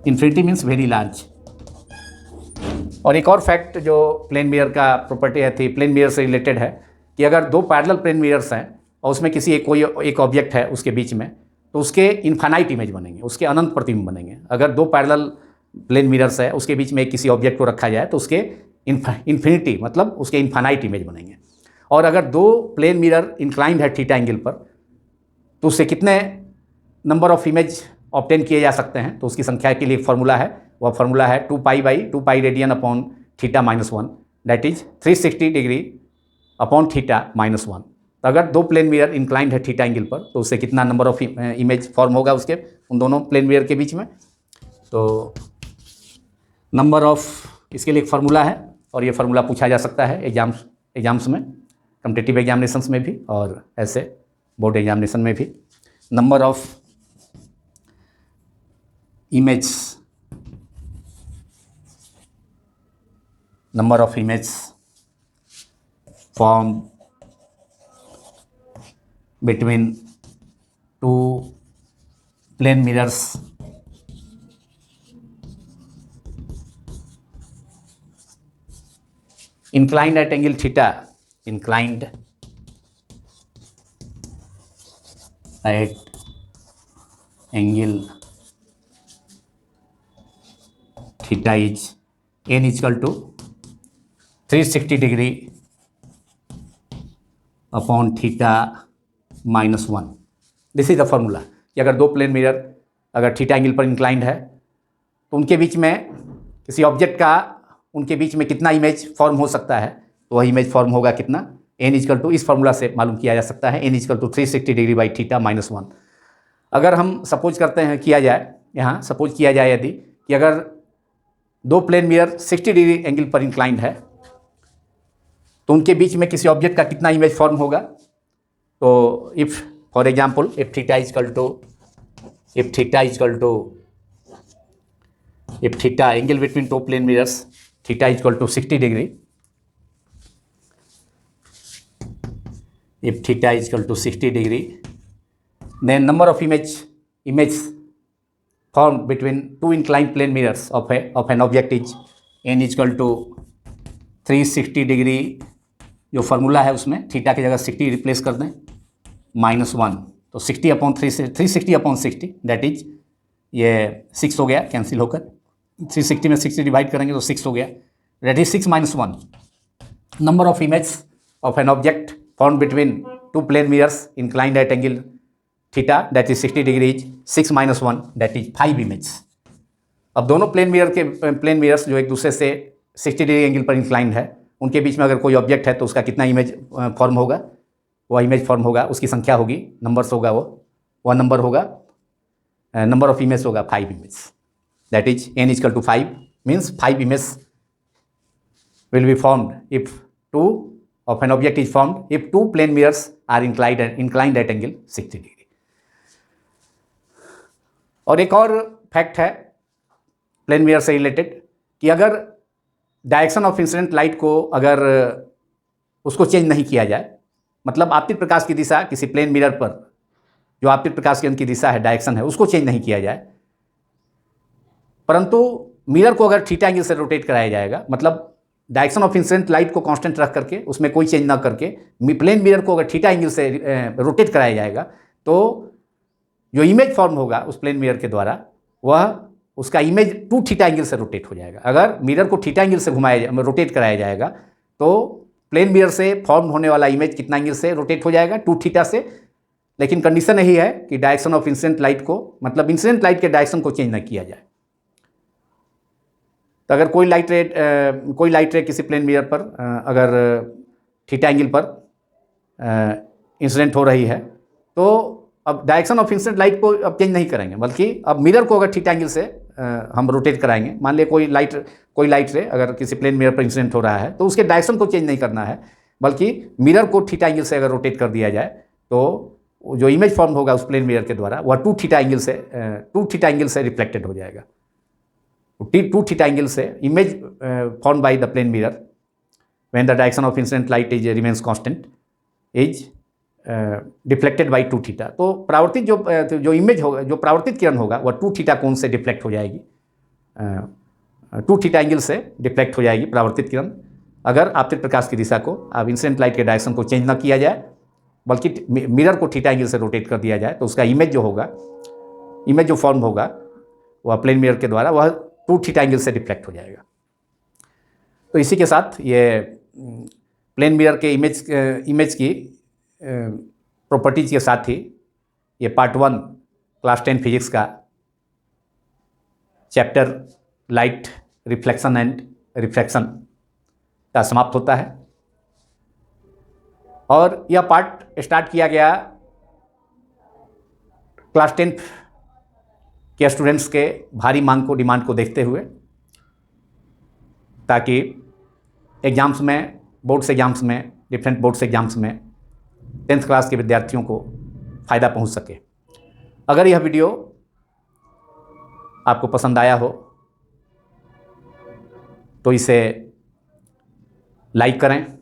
Infinity means very large. और एक और फैक्ट जो प्लेन मिरर का property है थी, plane mirror से related है, कि अगर दो पैरेलल प्लेन मिरर्स हैं और उसमें किसी कोई एक ऑब्जेक्ट है उसके बीच में, तो उसके इन्फानाइट इमेज बनेंगे, उसके अनंत प्रतिबिंब बनेंगे। अगर दो पैरेलल प्लेन मिरर्स है उसके बीच में किसी ऑब्जेक्ट को रखा जाए तो उसके इन्फिनिटी मतलब उसके इन्फानाइट इमेज बनेंगे। और अगर दो प्लेन मिरर इंक्लाइंड है थीटा एंगल पर, तो उससे कितने नंबर ऑफ इमेज ऑब्टेन किए जा सकते हैं। तो उसकी संख्या के लिए एक फार्मूला है, वह फार्मूला है 2 pi radian upon theta -1, that is 360 degree upon theta -1। तो अगर दो प्लेन मिरर इंक्लाइंड है थीटा एंगल पर, तो उससे कितना नंबर ऑफ इमेज फॉर्म होगा उसके उन दोनों प्लेन मिरर के बीच में। तो नंबर ऑफ, इसके लिए एक फार्मूला है और ये फार्मूला पूछा जा सकता है एग्जाम्स में, कॉम्पिटिटिव एग्जामिनेशंस में भी और ऐसे बोर्ड एग्जामिनेशन में भी। Number of image formed between two plane mirrors inclined at angle theta, inclined at angle theta is n equal to 360 degree upon theta -1। This is the formula कि अगर दो plane mirror अगर theta angle पर inclined है, तो उनके बीच में किसी ऑब्जेक्ट का उनके बीच में कितना इमेज फॉर्म हो सकता है। तो वह इमेज फॉर्म होगा कितना, n इक्वल टू, इस फार्मूला से मालूम किया जा सकता है, n equal to 360 degree by theta -1। अगर हम सपोज करते हैं, किया जाए, यहाँ सपोज किया जाए यदि कि अगर दो प्लेन मिरर 60 डिग्री एंगल पर इंक्लाइंड है, तो उनके बीच में किसी ऑब्जेक्ट का कितना इमेज फॉर्म होगा। तो if for example if theta angle between two plane mirrors theta equal to 60 degree, if theta is equal to 60 degree, then number of image formed between two inclined plane mirrors of an object is n is equal to 360 degree, जो formula है उसमें theta की जगह 60 replace कर दें, -1, तो 60 upon 360 upon 60, that is ये 6 हो गया कैंसिल होकर, 360 में 60 डिवाइड करेंगे तो 6 हो गया, that is 6 - 1। Number of image of an object formed between two plane mirrors inclined at angle theta, that is 60 degree, is 6 - 1, that is 5 images। अब दोनों प्लेन मिरर्स जो एक दूसरे से 60 डिग्री एंगल पर इंक्लाइंड है, उनके बीच में अगर कोई ऑब्जेक्ट है तो उसका कितना इमेज फॉर्म होगा, वह इमेज फॉर्म होगा, उसकी संख्या होगी, नंबर्स होगा, वह नंबर होगा, नंबर ऑफ इमेज होगा 5 image, that is n equal to 5, means 5 image will be formed if two of an object is formed if two plane mirrors are inclined at angle 60 degree। और एक और fact है plane mirror से related कि अगर direction of incident light को अगर उसको चेंज नहीं किया जाए, मतलब आपतित प्रकाश की दिशा किसी प्लेन मिरर पर, जो आपतित प्रकाश की उनकी दिशा है, डायरेक्शन है, उसको चेंज नहीं किया जाए, परंतु मिरर को अगर थीटा एंगल से रोटेट कराया जाएगा, मतलब डायरेक्शन ऑफ इंसिडेंट लाइट को कांस्टेंट रख करके उसमें कोई चेंज ना करके प्लेन मिरर को अगर थीटा एंगल से रोटेट कराया जाएगा, तो जो इमेज फॉर्म होगा उस प्लेन मिरर के द्वारा, वह उसका इमेज 2 थीटा एंगल से रोटेट हो जाएगा। अगर मिरर को थीटा एंगल से रोटेट कराया जाएगा, तो प्लेन मिरर से फॉर्म होने वाला इमेज कितना एंगल से रोटेट हो जाएगा, 2 थीटा से। लेकिन कंडीशन यही है कि डायरेक्शन ऑफ इंसिडेंट लाइट को, मतलब इंसिडेंट लाइट के डायरेक्शन को चेंज न किया जाए। तो अगर कोई लाइट रे किसी प्लेन मिरर पर अगर थीटा एंगल पर इंसिडेंट हो रही है, तो अब डायरेक्शन ऑफ इंसिडेंट लाइट को अब चेंज नहीं करेंगे, बल्कि अब मिरर को अगर थीटा एंगल से हम रोटेट कराएंगे। मान लिया कोई लाइट रे अगर किसी प्लेन मिरर पर इंसिडेंट हो रहा है, तो उसके डायरेक्शन को चेंज नहीं करना है, बल्कि मिरर को थीटा एंगल से अगर रोटेट कर दिया जाए, तो जो इमेज फॉर्म होगा उस प्लेन मिरर के द्वारा, वह 2 थीटा एंगल से रिफ्लेक्टेड हो जाएगा। 2 theta angle से image formed by the plane mirror when the direction of incident light is remains constant is deflected by 2 theta। तो परावर्तित जो इमेज होगा, जो परावर्तित किरण होगा, वह 2 थीटा कोण से डिफ्लेक्ट हो जाएगी, 2 थीटा एंगल से डिफ्लेक्ट हो जाएगी परावर्तित किरण, अगर आपतित प्रकाश की दिशा को, अब इंसिडेंट लाइट के डायरेक्शन को चेंज ना किया जाए, बल्कि मिरर को थीटा एंगल से रोटेट कर दिया जाए, तो उसका इमेज जो फॉर्म होगा वह प्लेन मिरर के द्वारा, वह 2 थीटा एंगल से रिफ्लेक्ट हो जाएगा। तो इसी के साथ ये प्लेन मिरर के इमेज की प्रॉपर्टीज के साथ ही ये पार्ट 1 क्लास 10 फिजिक्स का chapter light reflection and refraction का समाप्त होता है। और यह पार्ट स्टार्ट किया गया क्लास 10 के स्टूडेंट्स के भारी डिमांड को देखते हुए, ताकि एग्ज़ाम्स में, बोर्ड्स एग्ज़ाम्स में, डिफरेंट बोर्ड्स एग्ज़ाम्स में 10th क्लास के विद्यार्थियों को फ़ायदा पहुंच सके। अगर यह वीडियो आपको पसंद आया हो तो इसे लाइक करें,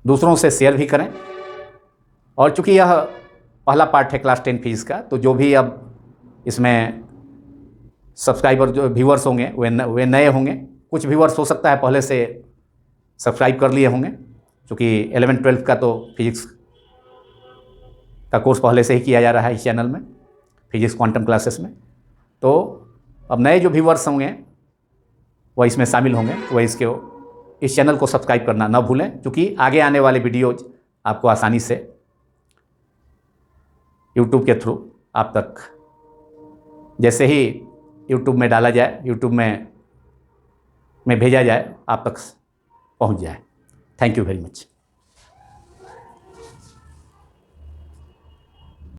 दूसरों से शेयर भी करें। और चूँकि यह पहला पार्ट है क्लास 10 फिजिक्स का, तो जो भी अब इसमें सब्सक्राइबर, जो व्यूअर्स होंगे वे नए होंगे। कुछ व्यूअर्स हो सकता है पहले से सब्सक्राइब कर लिए होंगे, क्योंकि 11-12 का तो फिजिक्स का कोर्स पहले से ही किया जा रहा है इस चैनल में, फिजिक्स क्वांटम क्लासेस में। तो अब नए जो व्यूअर्स होंगे वह इसमें शामिल होंगे, वह इस चैनल को सब्सक्राइब करना ना भूलें, क्योंकि आगे आने वाले वीडियोज आपको आसानी से यूट्यूब के थ्रू आप तक, जैसे ही यूट्यूब में डाला जाए, यूट्यूब में भेजा जाए, आप तक पहुंच जाए। Thank you very much.